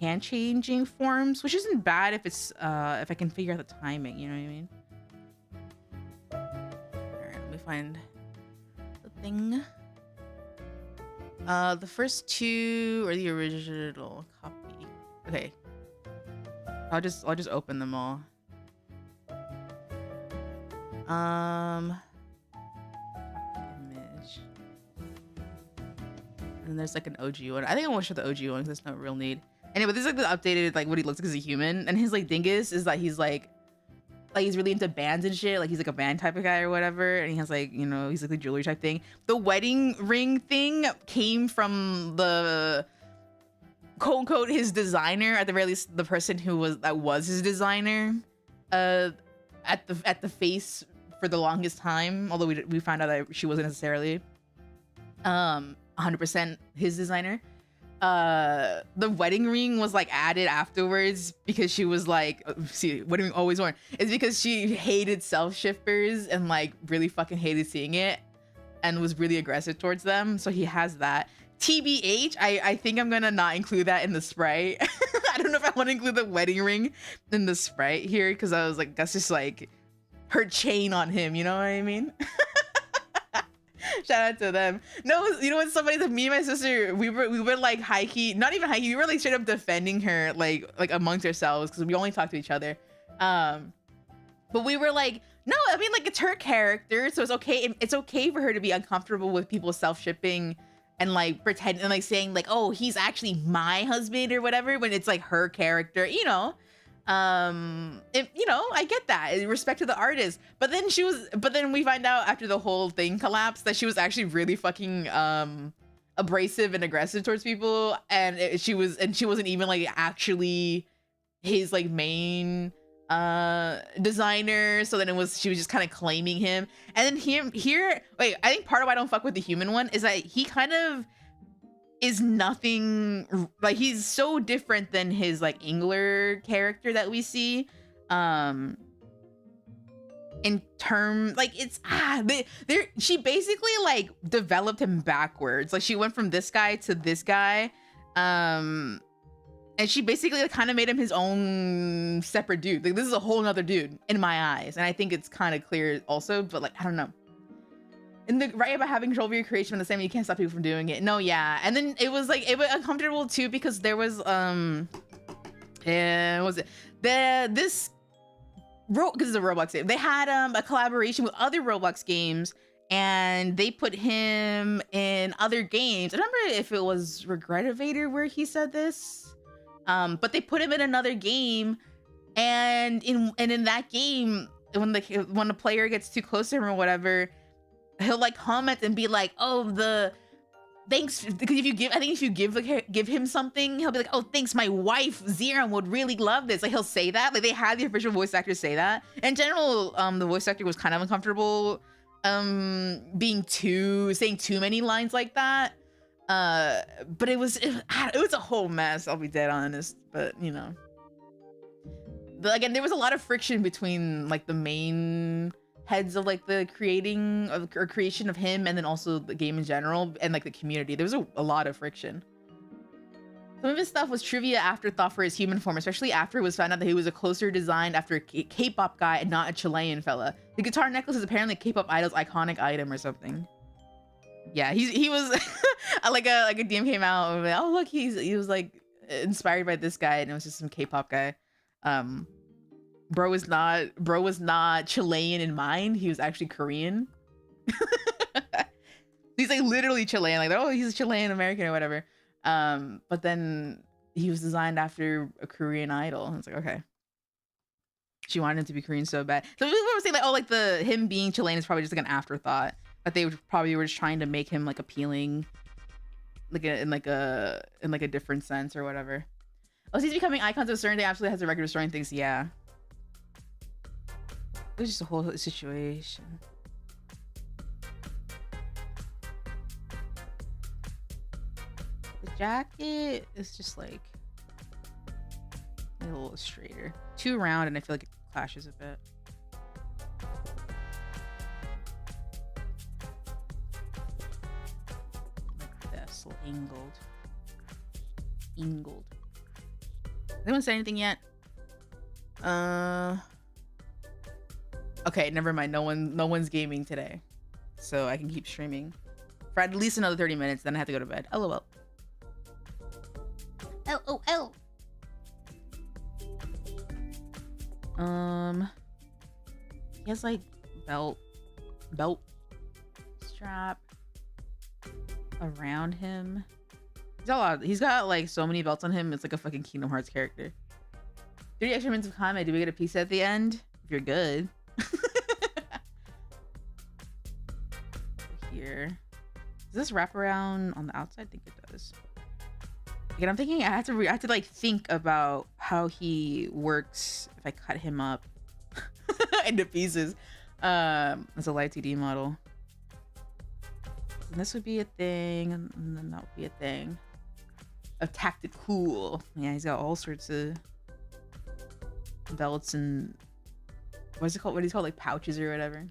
hand changing forms, which isn't bad if it's if I can figure out the timing, you know what I mean? Alright, let me find the thing. The first two are the original copy. Okay. I'll just open them all. Image. And then there's like an OG one. I think I want to show the OG one because there's no real need. Anyway, this is like the updated like what he looks like as a human, and his like dingus is that he's like he's really into bands and shit. Like he's like a band type of guy or whatever, and he has like, you know, he's like the jewelry type thing. The wedding ring thing came from the quote unquote his designer, at the very least the person who was his designer at the face for the longest time, although we found out that she wasn't necessarily 100% his designer. The wedding ring was like added afterwards because she was like, see, wedding ring always worn. It's because she hated self-shippers and like really fucking hated seeing it and was really aggressive towards them. So he has that. TBH, I think I'm gonna not include that in the sprite. I don't know if I want to include the wedding ring in the sprite here because I was like, that's just like her chain on him, you know what I mean? Shout out to them. No, you know what? Somebody, me and my sister, we were like high key, not even high key. We were like straight up defending her, like amongst ourselves because we only talk to each other. But we were like, no, I mean like it's her character, so it's okay. It's okay for her to be uncomfortable with people self-shipping and like pretending and like saying like, oh, he's actually my husband or whatever when it's like her character, you know. You know, I get that, respect to the artist, but then we find out after the whole thing collapsed that she was actually really fucking abrasive and aggressive towards people, and she wasn't even like actually his like main designer. So then she was just kind of claiming him, and then wait, I think part of why I don't fuck with the human one is that he kind of is nothing, like he's so different than his like Engler character that we see in term, like it's she basically like developed him backwards. Like she went from this guy to this guy, and she basically like, kind of made him his own separate dude. Like this is a whole nother dude in my eyes, and I think it's kind of clear also, but like I don't know. And the right about having control over your creation, but the same, you can't stop people from doing it. No, yeah. And then it was like, it was uncomfortable too because there was what was it? This because it's a Roblox game. They had a collaboration with other Roblox games, and they put him in other games. I don't remember if it was Regretivator where he said this, but they put him in another game, and in that game, when the player gets too close to him or whatever, he'll like comment and be like, oh, thanks, because if you give him something, he'll be like, oh, thanks, my wife Ziram would really love this. Like he'll say that, like they had the official voice actor say that. In general, the voice actor was kind of uncomfortable saying too many lines like that, but it was a whole mess, I'll be dead honest. But you know, again, there was a lot of friction between like the main heads of like the creation of him, and then also the game in general, and like the community. There was a lot of friction. Some of his stuff was trivia afterthought for his human form, especially after it was found out that he was a closer designed after a K-pop guy and not a Chilean fella. The guitar necklace is apparently a K-pop idol's iconic item or something. Yeah, he was like a DM came out and like, oh look, he was like inspired by this guy, and it was just some K-pop guy. Bro was not Chilean in mind. He was actually Korean. He's like literally Chilean. Like, oh, he's a Chilean American or whatever. But then he was designed after a Korean idol. And it's like, okay. She wanted him to be Korean so bad. So we were saying like, oh, like him being Chilean is probably just like an afterthought. But they probably were just trying to make him like appealing, like in a different sense or whatever. Oh, he's becoming icons of a certain day. Absolutely has a record of destroying things. Yeah. It was just a whole situation. The jacket is just like a little straighter. Too round, and I feel like it clashes a bit. Like this, a little angled. Anyone say anything yet? Okay, never mind. No one's gaming today, so I can keep streaming for at least another 30 minutes. Then I have to go to bed. LOL. LOL. He has like belt strap around him. He's got like so many belts on him. It's like a fucking Kingdom Hearts character. 30 extra minutes of combat. Do we get a piece at the end? If you're good. Here. Does this wrap around on the outside? I think it does. Again, I'm thinking I have to like think about how he works if I cut him up into pieces. As a light 2D model. And this would be a thing, and then that would be a thing. A tactical. Yeah, he's got all sorts of belts and what's it called? What is it called? Like pouches or whatever.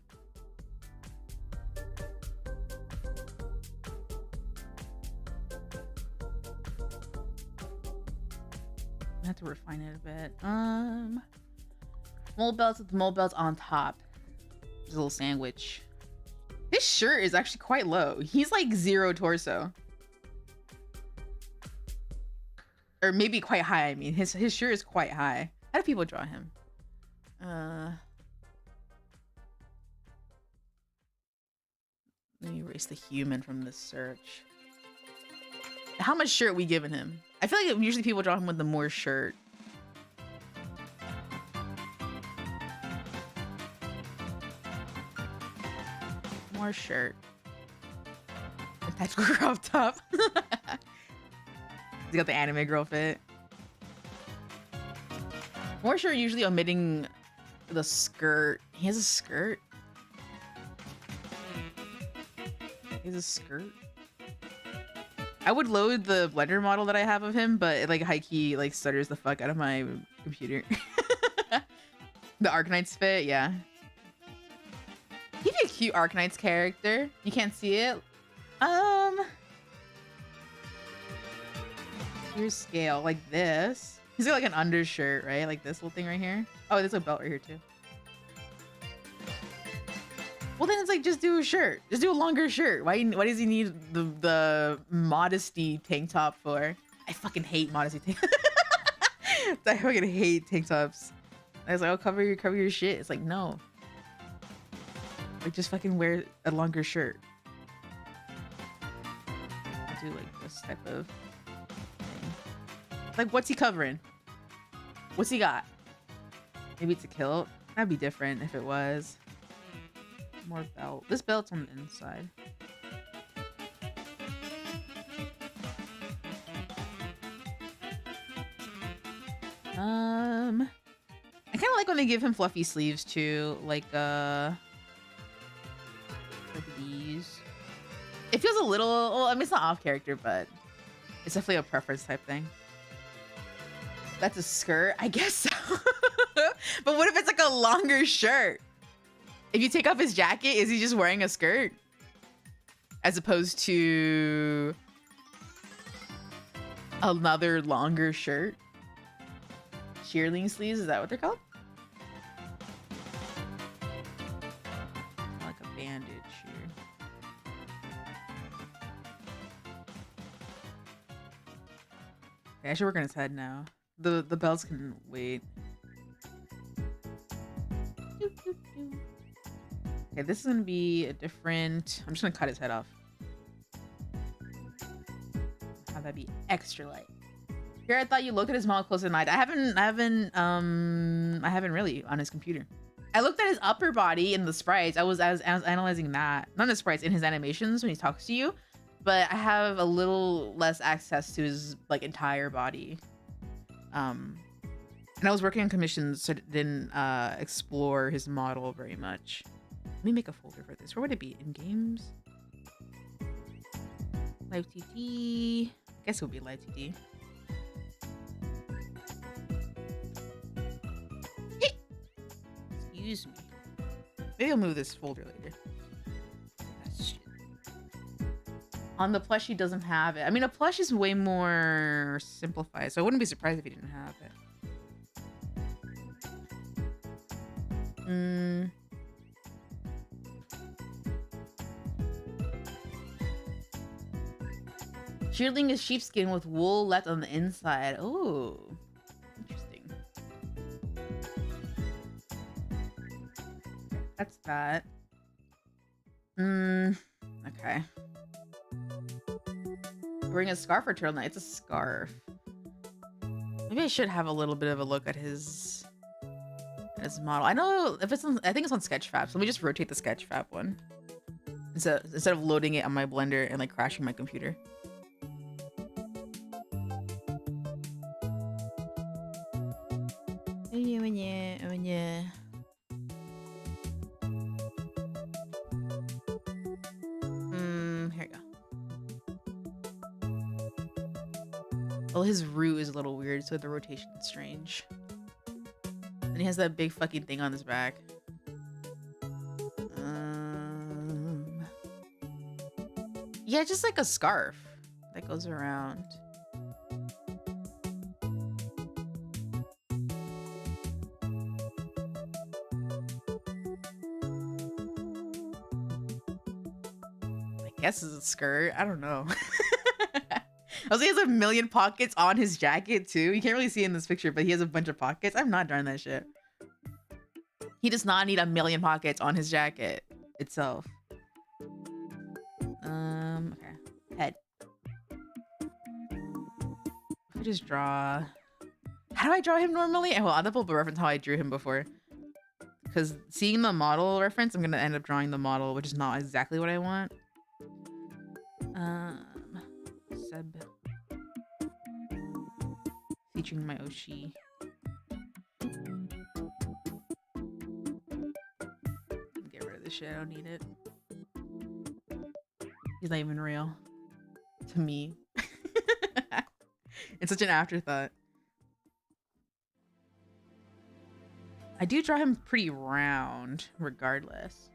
I have to refine it a bit. Mold belts with mold belts on top. There's a little sandwich. His shirt is actually quite low. He's like 0 torso. Or maybe quite high. I mean, his shirt is quite high. How do people draw him? Let me erase the human from this search. How much shirt we giving him? I feel like usually people draw him with the more shirt. More shirt. A tactical crop top. He's got the anime girl fit. More shirt, usually omitting the skirt. He has a skirt. He has a skirt. I would load the Blender model that I have of him, but it like high key like stutters the fuck out of my computer. The Arknights fit, yeah. He'd be a cute Arknights character. You can't see it. Here's scale like this. He's got like an undershirt, right? Like this little thing right here. Oh, there's a belt right here too. Well, then it's like just do a shirt. Just do a longer shirt. Why does he need the modesty tank top for? I fucking hate modesty tank. I fucking hate tank tops. I was like, oh, cover your shit. It's like, no. Like just fucking wear a longer shirt. I'll do like this type of thing. Like, what's he covering? What's he got? Maybe it's a kilt. That'd be different if it was. More belt. This belt's on the inside. I kind of like when they give him fluffy sleeves too, like these. It feels a little, well, I mean, it's not off character, but it's definitely a preference type thing. That's a skirt, I guess so. But what if it's like a longer shirt? If you take off his jacket, is he just wearing a skirt? As opposed to another longer shirt? Shearling sleeves, is that what they're called? Like a bandage here. Okay, I should work on his head now. The belts can wait. Okay, this is gonna be a different. I'm just gonna cut his head off. Have that be extra light. Here, I thought you looked at his model close at night. I haven't really on his computer. I looked at his upper body in the sprites. I was analyzing that, not the sprites, in his animations when he talks to you. But I have a little less access to his like entire body. And I was working on commissions, so I didn't explore his model very much. Let me make a folder for this. Where would it be? In games? Live TD. I guess it would be live TD. Excuse me. Maybe I'll move this folder later. On the plush, he doesn't have it. I mean, a plush is way more simplified, so I wouldn't be surprised if he didn't have it. Shearling is sheepskin with wool left on the inside. Oh, interesting. That's that. Okay. Wearing a scarf or turtleneck? It's a scarf. Maybe I should have a little bit of a look at his model. I know if it's on, I think it's on Sketchfab. So let me just rotate the Sketchfab one. Instead of loading it on my Blender and like crashing my computer. Here we go. Oh, his root is a little weird, so the rotation is strange. And he has that big fucking thing on his back. Yeah, just like a scarf that goes around. I guess it's a skirt. I don't know. Also, he has a million pockets on his jacket too. You can't really see in this picture, but he has a bunch of pockets. I'm not drawing that shit. He does not need a million pockets on his jacket itself. Okay. Head. I just draw. How do I draw him normally? Well, I'll double reference how I drew him before. Because seeing the model reference, I'm gonna end up drawing the model, which is not exactly what I want. Seb. Featuring my Oshi. Get rid of this shit. I don't need it. He's not even real. To me. It's such an afterthought. I do draw him pretty round, regardless.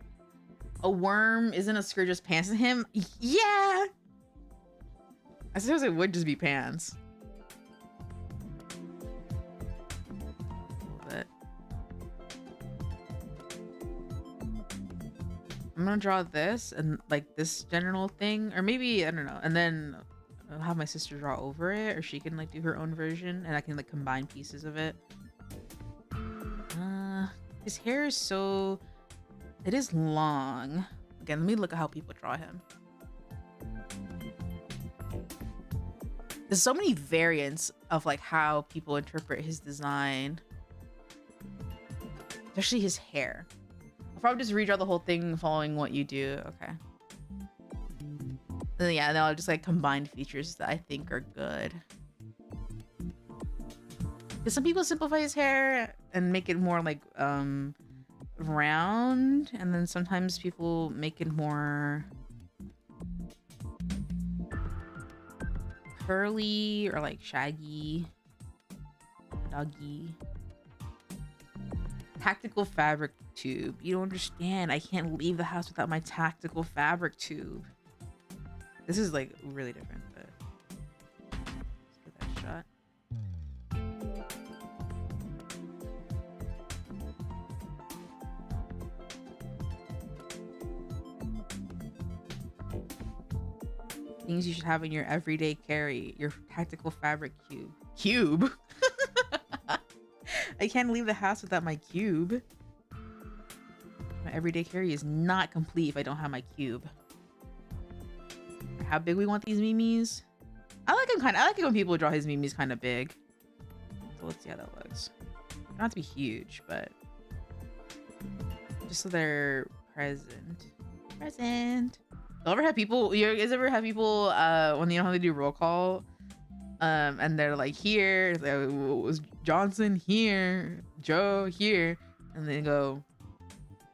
A worm isn't a skirt, just pants in him? Yeah! I suppose it would just be pants. But I'm gonna draw this and like this general thing, or maybe I don't know, and then I'll have my sister draw over it, or she can like do her own version, and I can like combine pieces of it. His hair is so, it is long. Again, let me look at how people draw him. There's so many variants of like how people interpret his design, especially his hair. I'll probably just redraw the whole thing following what you do. Okay. And then, yeah, then I'll just like combine features that I think are good. Because some people simplify his hair and make it more like round, and then sometimes people make it more curly or like shaggy, doggy. Tactical fabric tube. You don't understand. I can't leave the house without my tactical fabric tube. This is like really different, but let's give that a shot. Things you should have in your everyday carry. Your tactical fabric cube. Cube? I can't leave the house without my cube. My everyday carry is not complete if I don't have my cube. How big we want these memes? I like it when people draw his memes kind of big. So let's see how that looks. They don't have to be huge, but just so they're present. Present. You guys ever have people when you know how they do roll call, and they're like here, like, was Johnson here, Joe here, and they go,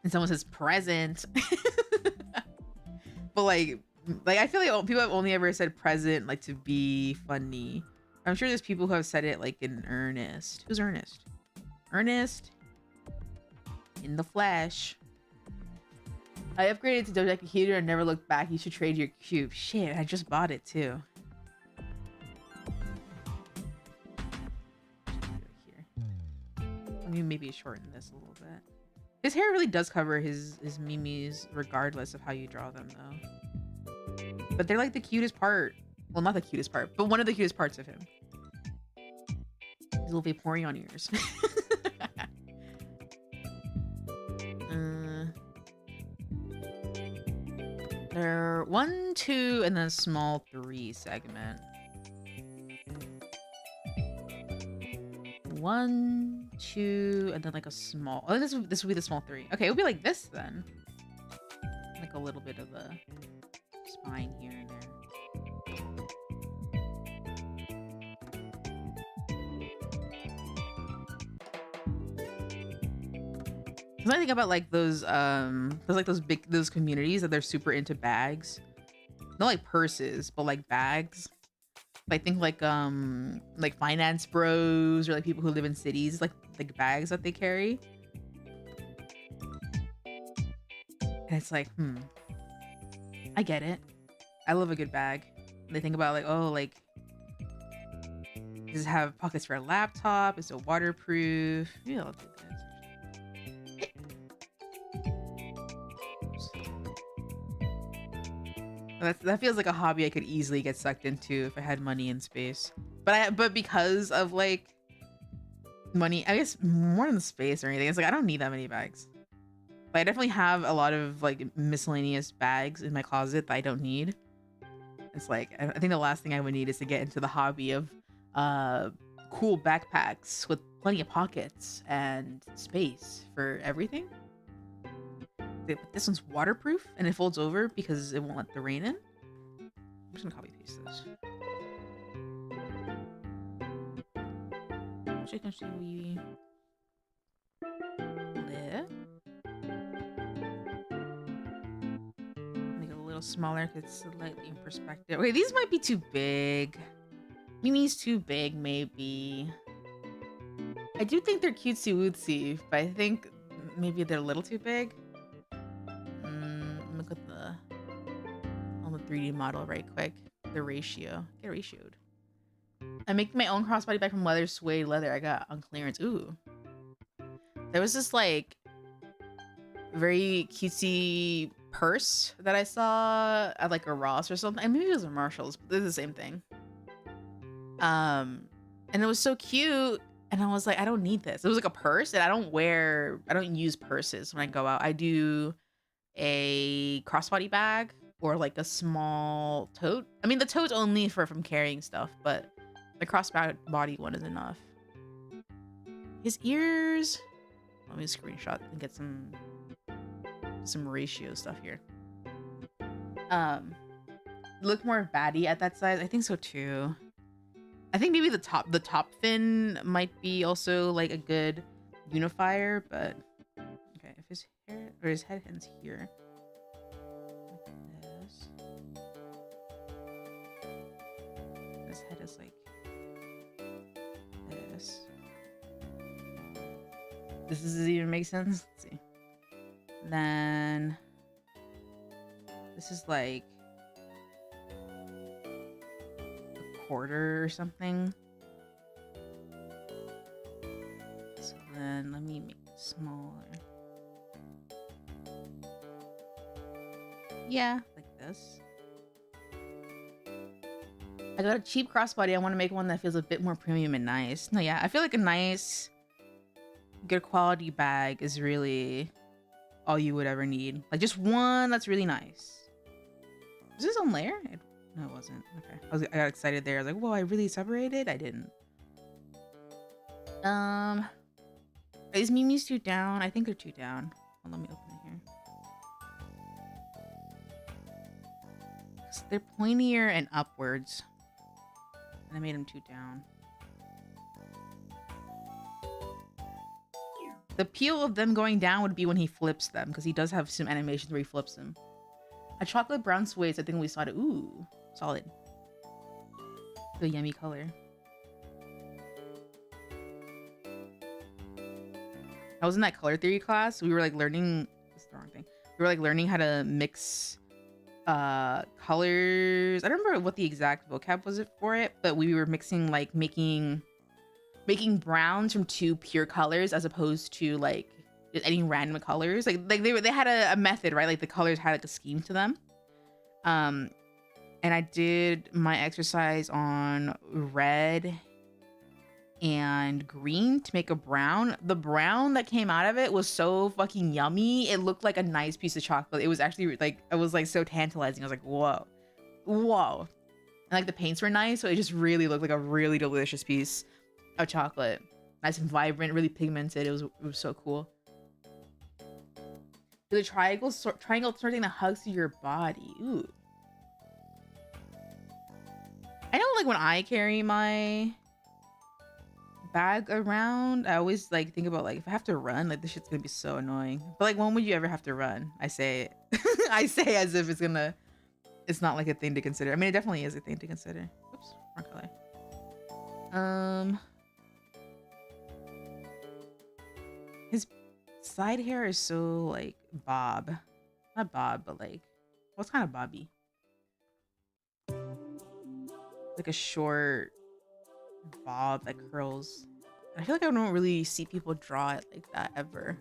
and someone says present, but like I feel like people have only ever said present like to be funny. I'm sure there's people who have said it like in earnest. Who's Ernest? Ernest in the flesh. I upgraded to Doja Computer and never looked back. You should trade your cube. Shit, I just bought it too. I mean, maybe shorten this a little bit. His hair really does cover his memes regardless of how you draw them though. But they're like the cutest part. Well, not the cutest part, but one of the cutest parts of him. His little Vaporeon ears. letter 1, 2, and then a small 3 segment. 1, 2, and then like a small. Oh, this would be the small 3. Okay, it would be like this then. Like a little bit of a spine here and there. Cause I think about like those those communities that they're super into bags, not like purses, but like bags. I think like finance bros or like people who live in cities, like bags that they carry. And it's like, I get it. I love a good bag. They think about like, oh, like does it have pockets for a laptop? Is it waterproof? Yeah, I'll do this. That feels like a hobby I could easily get sucked into if I had money and space. But because of like money, I guess more than the space or anything, it's like I don't need that many bags. But I definitely have a lot of like miscellaneous bags in my closet that I don't need. It's like I think the last thing I would need is to get into the hobby of cool backpacks with plenty of pockets and space for everything. But this one's waterproof and it folds over because it won't let the rain in. I'm just gonna copy paste this. Actually, we live. Make it a little smaller because it's slightly in perspective. Okay, these might be too big. Mimi's too big, maybe. I do think they're cutesy wootsy, but I think maybe they're a little too big. Look at on the 3D model right quick. The ratio. Get ratioed. I'm making my own crossbody bag from leather, suede leather I got on clearance. Ooh. There was this like very cutesy purse that I saw at like a Ross or something. And maybe it was a Marshall's, but they're the same thing. And it was so cute. And I was like, I don't need this. It was like a purse, and I don't use purses when I go out. I do a crossbody bag or like a small tote. I mean, the tote's only from carrying stuff, but the crossbody one is enough. His ears. Let me screenshot and get some ratio stuff here. Look more batty at that size. I think so too. I think maybe the top fin might be also like a good unifier, but okay, if his hair or his head ends here, like this. His head is like this. Does this even make sense? Let's see. Then this is like quarter or something. So then let me make it smaller. Yeah, like this. I got a cheap crossbody. I want to make one that feels a bit more premium and nice. No, yeah, I feel like a nice, good quality bag is really all you would ever need. Like just one that's really nice. Is this on layer? No, it wasn't. Okay. I got excited there. I was like, whoa, I really separated? I didn't. Is Mimi's too down? I think they're too down. Well, let me open it here. So they're pointier and upwards. And I made them too down. The appeal of them going down would be when he flips them, because he does have some animations where he flips them. A chocolate brown suede, I think we saw it. Ooh. Solid. The yummy color. I was in that color theory class. We were like learning. That's the wrong thing. We were like learning how to mix colors. I don't remember what the exact vocab was for it, but we were mixing like making browns from two pure colors as opposed to like any random colors. Like they had a method, right? Like the colors had like a scheme to them. And I did my exercise on red and green to make a brown. The brown that came out of it was so fucking yummy. It looked like a nice piece of chocolate. It was actually like, it was like so tantalizing. I was like, whoa, whoa. And like the paints were nice, so it just really looked like a really delicious piece of chocolate. Nice and vibrant, really pigmented. It was so cool. The triangle sort thing that hugs to your body. Ooh. I know, like when I carry my bag around, I always like think about like if I have to run, like this shit's gonna be so annoying. But like, when would you ever have to run? I say it. I say as if it's not like a thing to consider. I mean, it definitely is a thing to consider. Oops, wrong color. His side hair is so like bob, not bob, but like what's kind of bobby? Like a short bob that curls. I feel like I don't really see people draw it like that ever.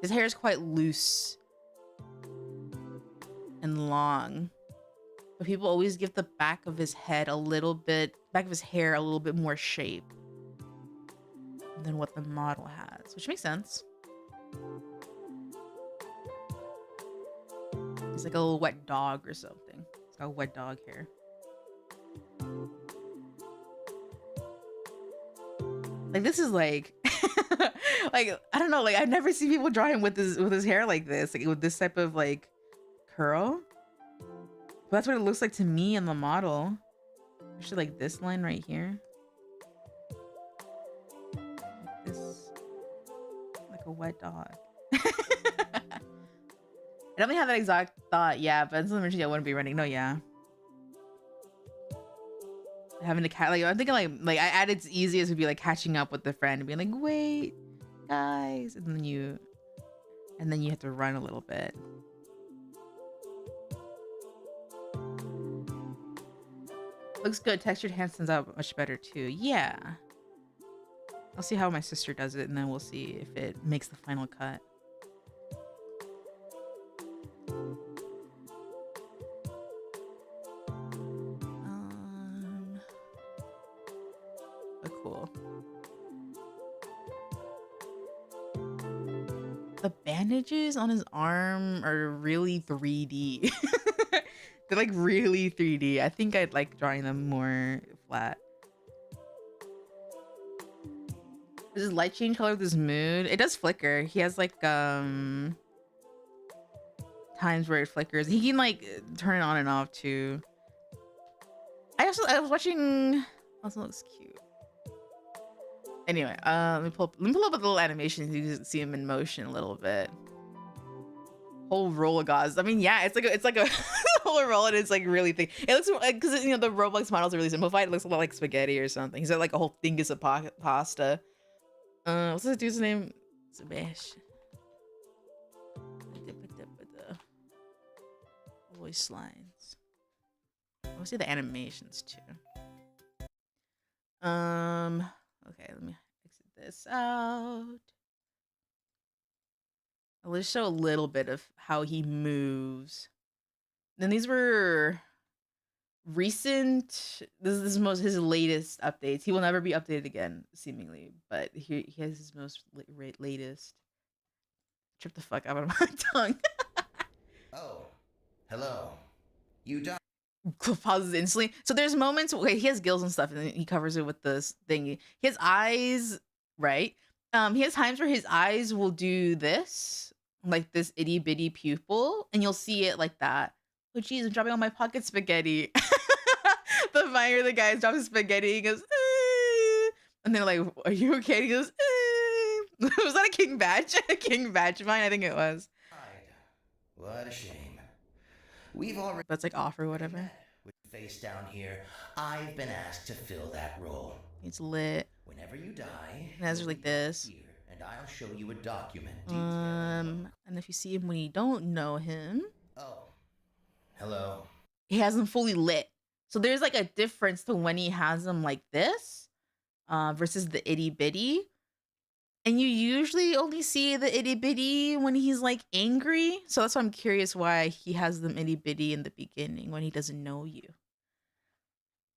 His hair is quite loose and long, but people always give the back of his hair a little bit more shape than what the model has, which makes sense. He's like a little wet dog or something. It's got wet dog hair. Like this is like like I don't know, like I've never seen people draw him with his hair like this, like with this type of like curl. But that's what it looks like to me in the model. Actually, like this line right here. Like this, like a wet dog. I definitely have that exact thought, yeah, but it's not I wouldn't be running. No, yeah. Having to catch, like I'm thinking like I at its easiest would be like catching up with the friend and being like, wait, guys, and then you have to run a little bit. Looks good. Textured hand stands out much better too. Yeah. I'll see how my sister does it, and then we'll see if it makes the final cut. But cool. The bandages on his arm are really 3D. They're like really 3D. I think I'd like drawing them more flat. Does his light change color with his mood? It does flicker. He has like times where it flickers. He can like turn it on and off too. I was watching. Also looks cute. Anyway, let me pull up the little animation so you can see him in motion a little bit. Whole roll of gauze. I mean, yeah, it's like a whole roll, and it's like really thick. It looks like, because you know the Roblox models are really simplified. It looks a lot like spaghetti or something. He's got like a whole thingus of pasta. What's this dude's name? Sebastian. Voice lines. I see the animations too. Okay, let me exit this out. I'll just show a little bit of how he moves. Then these were recent. This is his latest updates. He will never be updated again, seemingly. But he has his most latest. Trip the fuck out of my tongue. Oh, hello. You done? Pauses instantly. So there's moments. Okay, he has gills and stuff, and then he covers it with this thing. His eyes, right? He has times where his eyes will do this, like this itty bitty pupil, and you'll see it like that. Oh geez, I'm dropping all my pocket spaghetti. The fire, the guy drops his spaghetti. He goes, and they're like, "Are you okay?" He goes, Was that a King Badge? A King Badge mine? I think it was. What a shame. We've already. That's like off or whatever. With face down here, I've been asked to fill that role. It's lit. Whenever you die, and as like this. Here, and I'll show you a document. And if you see him when you don't know him. Oh, hello. He has them fully lit. So there's like a difference to when he has them like this, versus the itty bitty. And you usually only see the itty bitty when he's like angry. So that's why I'm curious why he has them itty bitty in the beginning when he doesn't know you.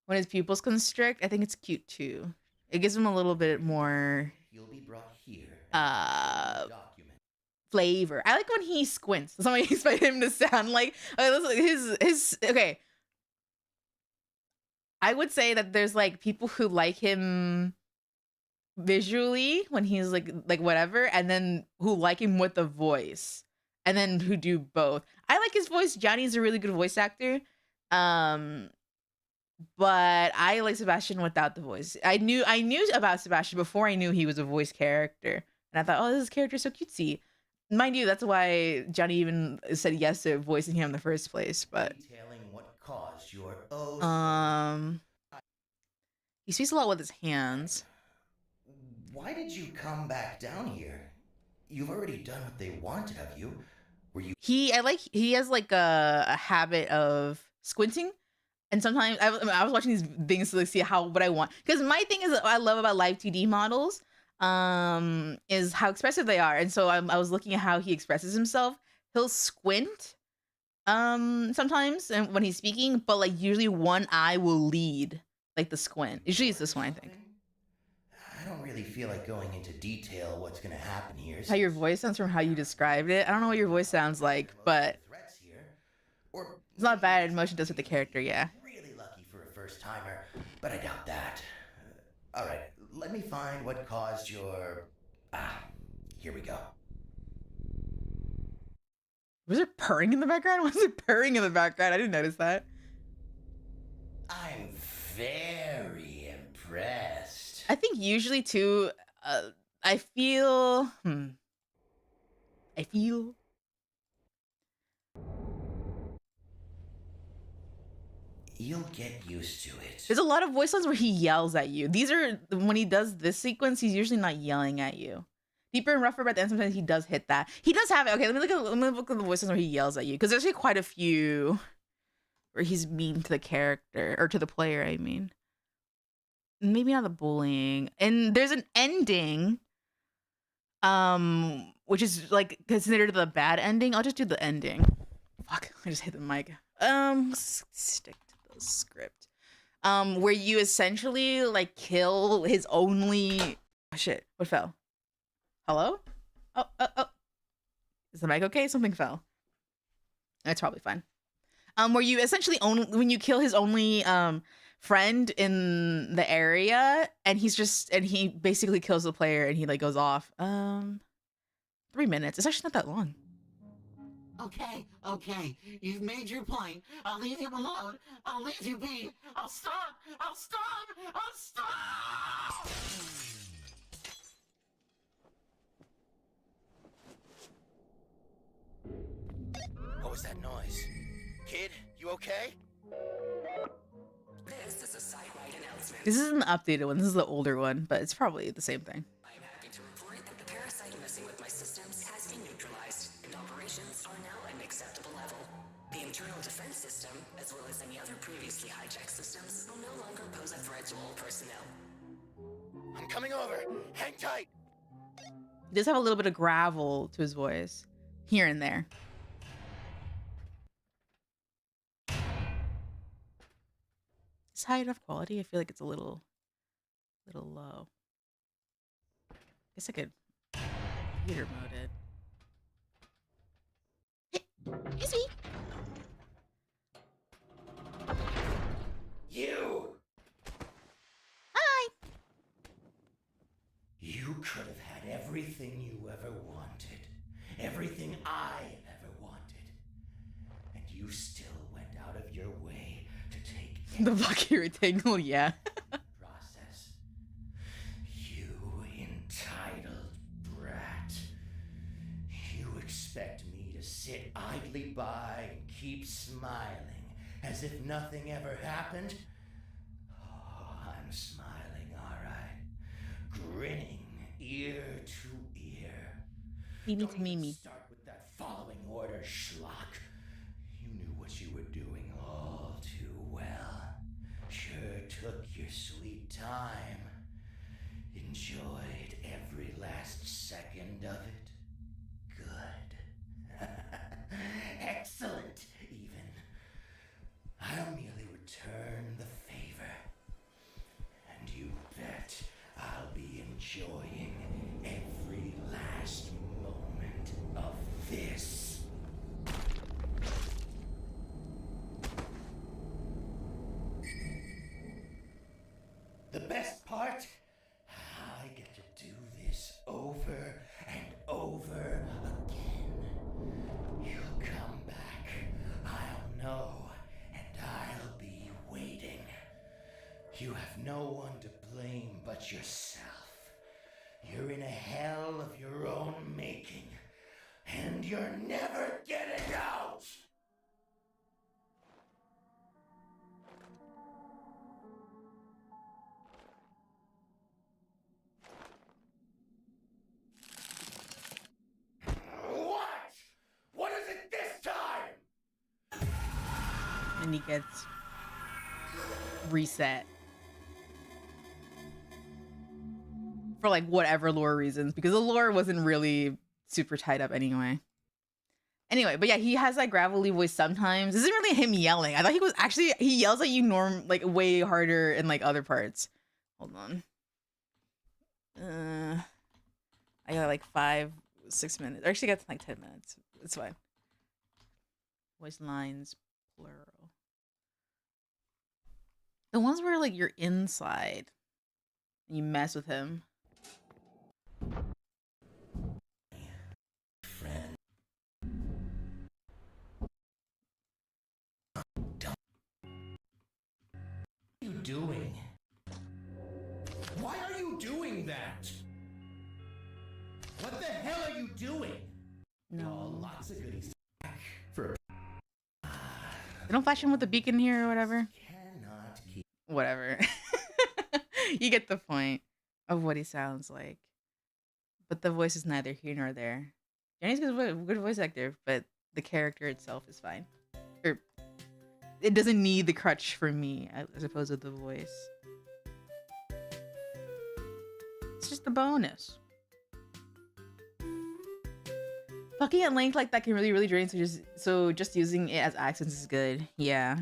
When his pupils constrict, I think it's cute too. It gives him a little bit more You'll be brought here. Document. flavor. I like when he squints. Somebody expect him to sound like his okay. I would say that there's like people who like him visually when he's like whatever, and then who like him with the voice, and then who do both. I like his voice. Johnny's a really good voice actor. But I like Sebastian without the voice. I knew about Sebastian before I knew he was a voice character, and I thought, oh, this character is so cutesy. Mind you, that's why Johnny even said yes to voicing him in the first place. But Detailing what caused your he speaks a lot with his hands. Why did you come back down here? You've already done what they wanted of you. Were you? He has like a habit of squinting. And sometimes I was watching these things to like see what I want. Because my thing is what I love about live 2D models is how expressive they are. And so I was looking at how he expresses himself. He'll squint sometimes and when he's speaking, but like usually one eye will lead like the squint. Usually it's this one, I think. I don't really feel like going into detail what's gonna happen here. How your voice sounds from how you described it. I don't know what your voice sounds like, but it's not bad. Emotion does with the character, yeah. Really lucky for a first timer, but I doubt that. All right, let me find what caused your. Here we go. Was it purring in the background? Was it purring in the background? I didn't notice that. I'm very impressed. I think usually too, I feel. You'll get used to it. There's a lot of voice lines where he yells at you. These are when he does this sequence, he's usually not yelling at you. Deeper and rougher, but then sometimes he does hit that. He does have it. Okay, let me look at the voice lines where he yells at you, because there's actually quite a few where he's mean to the character or to the player. I mean, maybe not the bullying. And there's an ending, which is like considered the bad ending. I'll just do the ending. Fuck, I just hit the mic. Stick to the script. Where you essentially like kill his only. Oh, shit, what fell? Hello? Oh. Is the mic okay? Something fell. That's probably fine. Where you essentially when you kill his only friend in the area, and he basically kills the player, and he like goes off. 3 minutes. It's actually not that long. Okay. You've made your point. I'll leave him alone. I'll leave you be. I'll stop. What was that noise? Kid, you okay? This is a site-wide announcement. This isn't the updated one. This is the older one, but it's probably the same thing. I'm happy to report that the parasite messing with my systems has been neutralized, and operations are now at an acceptable level. The internal defense system, as well as any other previously hijacked systems, will no longer pose a threat to all personnel. I'm coming over. Hang tight. He does have a little bit of gravel to his voice here and there. It's high enough quality. I feel like it's a little low. I guess I could computer mode it. Excuse me. You! Hi. You could have had everything you ever wanted. Everything I have ever wanted. And you still went out of your way to take The lucky rectangle, yeah. process. You entitled brat. You expect me to sit idly by and keep smiling as if nothing ever happened? Oh, I'm smiling, all right. Grinning ear to ear. Mimi Don't to even Mimi. start with that following order schlock. You knew what you were doing all too well. Sure took your sweet time. Enjoyed every last second of it. Good. Excellent, even. I'll merely return the favor. And you bet but yourself. You're in a hell of your own making, and you're never getting out! What? What is it this time? And he gets reset for like whatever lore reasons, because the lore wasn't really super tied up anyway. But yeah, he has that gravelly voice sometimes. This isn't really him yelling. I thought he was actually, he yells at you like way harder in like other parts. Hold on. I got like 5-6 minutes. I actually got like 10 minutes. It's fine. Voice lines, plural. The ones where like you're inside and you mess with him. Friend. What are you doing? Why are you doing that? What the hell are you doing? No. Oh, lots of goodies for They don't flash him with the beacon here or whatever. cannot keep. Whatever. You get the point of what he sounds like. But the voice is neither here nor there. Jenny's good voice actor, but the character itself is fine. Or it doesn't need the crutch for me, as opposed to the voice. It's just a bonus. Talking at length like that can really drain, so just using it as accents is good. Yeah.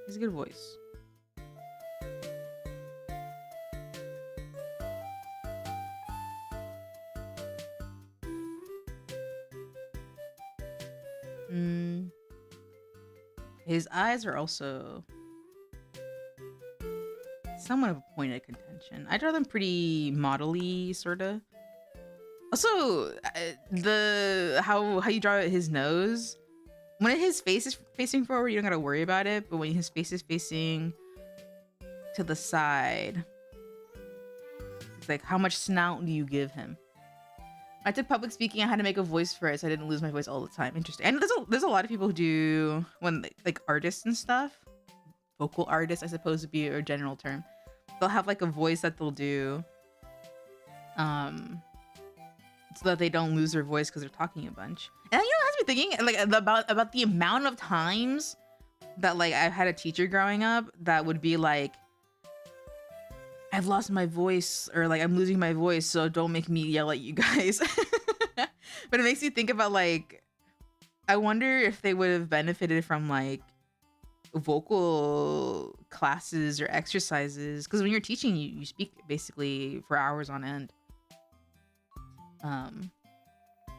It's a good voice. His eyes are also somewhat of a point of contention. I draw them pretty model-y, sorta. Also, how you draw his nose. When his face is facing forward, you don't gotta worry about it. But when his face is facing to the side, it's like, how much snout do you give him? I took public speaking. I had to make a voice for it, so I didn't lose my voice all the time. Interesting. And there's a lot of people who do, when like artists and stuff, vocal artists, I suppose would be a general term. They'll have like a voice that they'll do, so that they don't lose their voice because they're talking a bunch. And you know, it has me thinking like about the amount of times that like I've had a teacher growing up that would be like, I've lost my voice, or like I'm losing my voice, so don't make me yell at you guys. But it makes you think about like, I wonder if they would have benefited from like vocal classes or exercises, because when you're teaching, you speak basically for hours on end.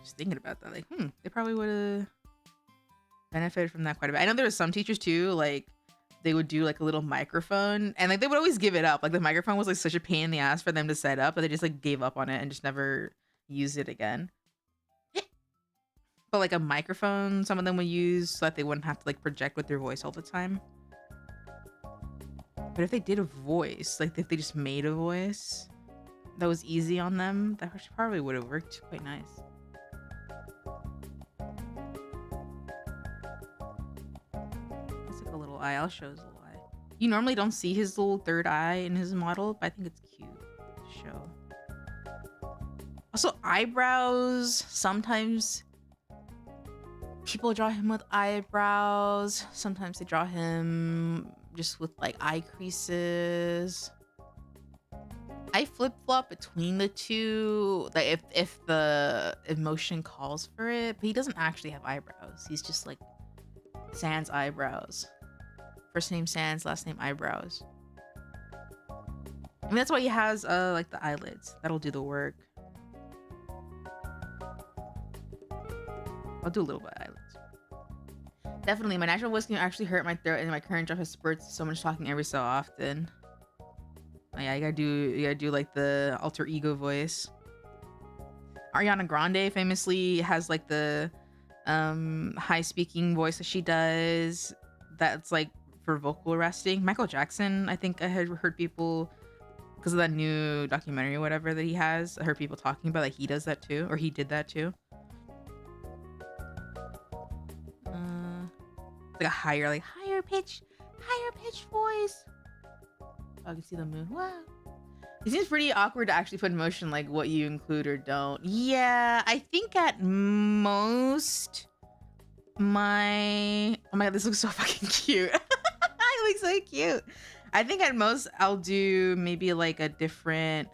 Just thinking about that, like, they probably would have benefited from that quite a bit. I know there was some teachers too, like they would do like a little microphone, and like they would always give it up. Like the microphone was like such a pain in the ass for them to set up, but they just like gave up on it and just never used it again. But like a microphone, some of them would use so that they wouldn't have to like project with their voice all the time. But if they did a voice, like if they just made a voice that was easy on them, that probably would have worked quite nice. It's like a little eye. I'll show his little eye. You normally don't see his little third eye in his model, but I think it's cute to show. Also, eyebrows. Sometimes people draw him with eyebrows. Sometimes they draw him just with like eye creases. I flip-flop between the two, like if the emotion calls for it, but he doesn't actually have eyebrows. He's just like Sans eyebrows. First name Sans, last name eyebrows. I mean, that's why he has like the eyelids. That'll do the work. I'll do a little bit of eyelids. Definitely, my natural voice can actually hurt my throat, and my current job has spurts so much talking every so often. Oh, yeah, you gotta do like the alter ego voice. Ariana Grande famously has like the high speaking voice that she does. that's like for vocal resting. Michael Jackson, I think I had heard people, because of that new documentary or whatever that he has, I heard people talking about like he does that too, or he did that too. It's like a higher pitch voice. Oh, I can see the moon. Wow. It seems pretty awkward to actually put in motion like what you include or don't. Yeah, I think at most oh my god, this looks so fucking cute. It looks so cute. I think at most I'll do maybe like a different,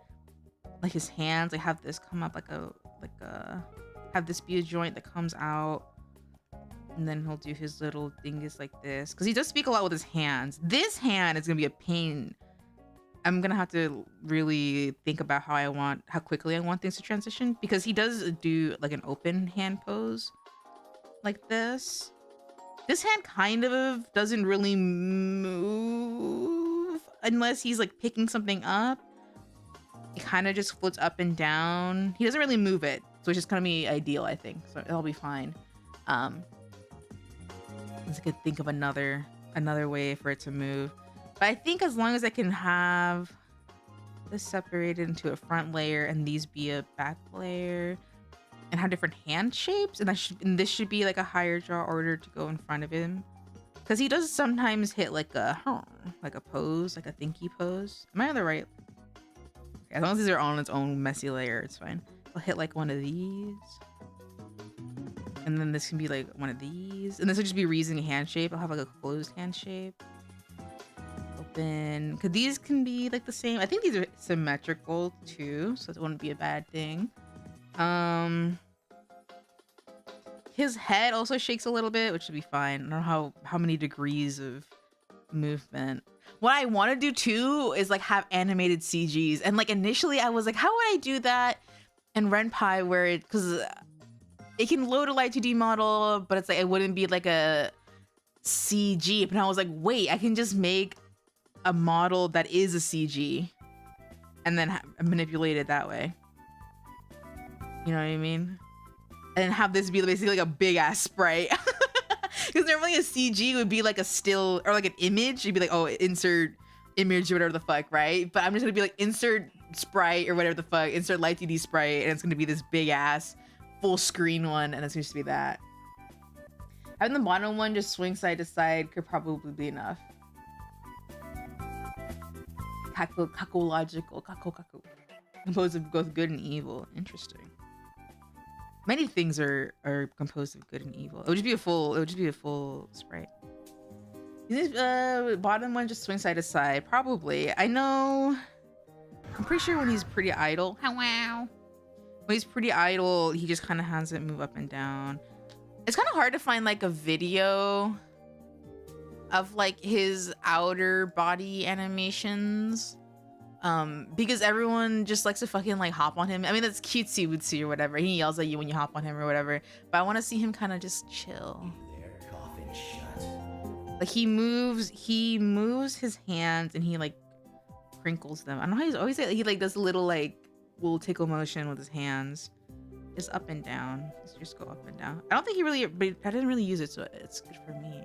like his hands, like have this come up have this be a joint that comes out, and then he'll do his little dingus like this, because he does speak a lot with his hands. This hand is gonna be a pain. I'm gonna have to really think about how quickly I want things to transition, because he does do like an open hand pose like this. This hand kind of doesn't really move unless he's like picking something up. It kind of just floats up and down. He doesn't really move it, so it's just gonna be ideal, I think. So it'll be fine. I could think of another way for it to move. But I think as long as I can have this separated into a front layer and these be a back layer and have different hand shapes, and this should be like a higher draw order to go in front of him, because he does sometimes hit like a pose, like a thinky pose. Am I on the right? Okay, as long as these are on its own messy layer, it's fine. I'll hit like one of these, and then this can be like one of these, and this will just be reusing a hand shape. I'll have like a closed hand shape. Open, because these can be like the same. I think these are symmetrical too, so it wouldn't be a bad thing. His head also shakes a little bit, which should be fine. I don't know how many degrees of movement. What I want to do too is like have animated CGs, and like initially I was like, how would I do that in Ren'Py, where because it can load a light 2D model, but it's like it wouldn't be like a CG. But I was like, wait, I can just make a model that is a CG and then manipulate it that way. You know what I mean? And have this be basically like a big ass sprite. Because normally a CG would be like a still or like an image. You'd be like, oh, insert image or whatever the fuck, right? But I'm just gonna be like, insert sprite or whatever the fuck, insert light 2D sprite, and it's gonna be this big ass full screen one, and it's going to be that. Having the bottom one just swing side to side could probably be enough. Kaku. Composed of both good and evil. Interesting. Many things are composed of good and evil. It would just be a full sprite. Is this bottom one just swing side to side? Probably. I know. I'm pretty sure when he's pretty idle. Wow. When he's pretty idle, he just kind of has it move up and down. It's kind of hard to find like a video of like his outer body animations. Because everyone just likes to fucking like hop on him. I mean, that's cutesy wootsy or whatever. He yells at you when you hop on him or whatever. But I want to see him kind of just chill. Like he moves his hands and he like crinkles them. I don't know how he's always he like does a little tickle motion with his hands. Just up and down. Just go up and down. I don't think he really, but I didn't really use it, so it's good for me.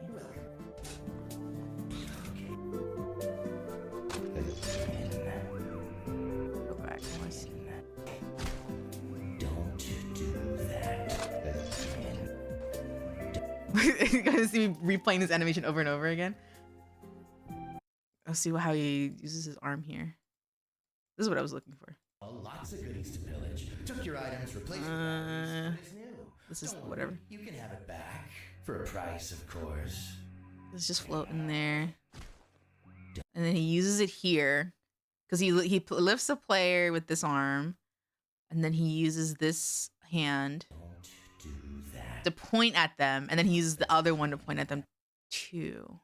Go back. I want to see that. Don't do that. You're gonna see me replaying this animation over and over again. Let's see how he uses his arm here. This is what I was looking for. Lots of goodies to pillage. Took your items, replaced your items. It's new. This is Don't whatever. worry, you can have it back for a price, of course. Let's just float in there. And then he uses it here because he lifts the player with this arm, and then he uses this hand Don't do that. to point at them, and then he uses the other one to point at them too.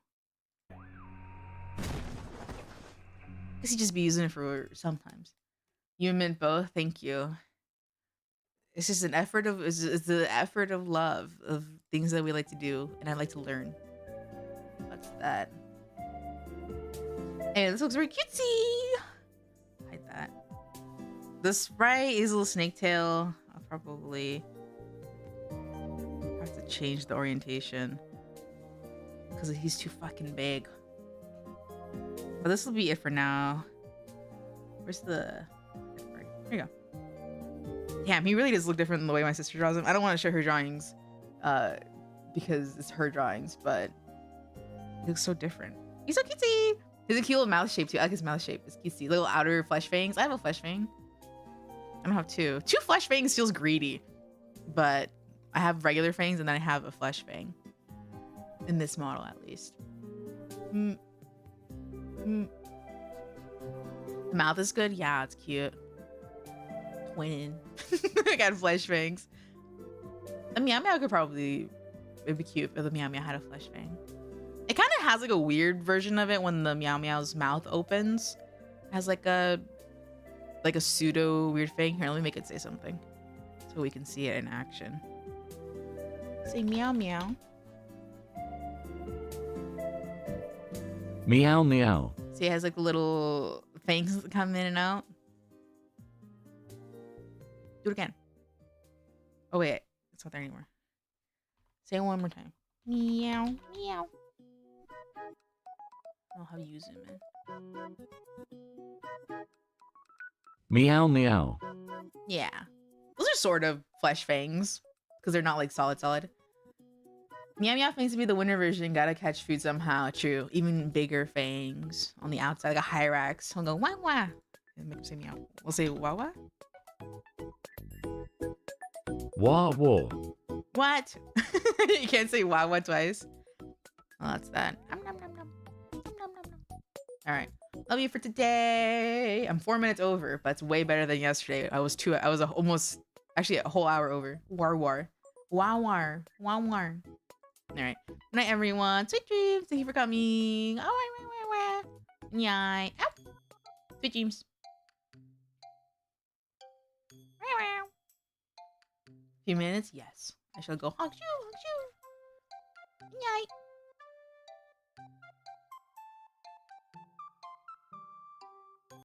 Guess he just be using it for sometimes. You meant both. Thank you. It's just an effort of it's the effort of love of things that we like to do, and I like to learn. What's that? Hey, this looks very cutesy. Hide that. The sprite is a little snake tail. I'll probably have to change the orientation. because he's too fucking big. But this will be it for now. Where's the... Here you go. Damn, he really does look different than the way my sister draws him. I don't want to show her drawings because it's her drawings, but he looks so different. He's so cutesy. He's a cute little mouth shape too. I like his mouth shape. It's cutesy. Little outer flesh fangs. I have a flesh fang. I don't have two. Two flesh fangs feels greedy, but I have regular fangs and then I have a flesh fang. In this model, at least. The mouth is good. Yeah, it's cute. Twin. I got flesh fangs. The Meow Meow could probably... It'd be cute if the Meow Meow had a flesh fang. It kind of has like a weird version of it when the Meow Meow's mouth opens. It has like a pseudo weird thing. Here, let me make it say something so we can see it in action. Say meow meow. Meow meow. See, it has like little fangs that come in and out. Do it again. Oh wait, it's not there anymore. Say it one more time. Meow meow. Oh, how you zoom in. Meow meow. Yeah. Those are sort of flesh fangs. Because they're not like solid. Meow Meow fangs to be the winter version. Gotta catch food somehow. True. Even bigger fangs on the outside. Like a Hyrax. We'll go wah wah. And make them say meow. We'll say wah wah. Wah wah. What? You can't say wah wah twice. Well, that's that. Nom, nom, nom, nom. Nom, nom, nom, nom. All right. Love you for today. I'm 4 minutes over, but it's way better than yesterday. I was almost actually a whole hour over. War war. Wow war. Wow war. All right. Good night, everyone. Sweet dreams. Thank you for coming. Oh, yeah. Sweet dreams. Few minutes? Yes. I shall go honk you, honk you. Night.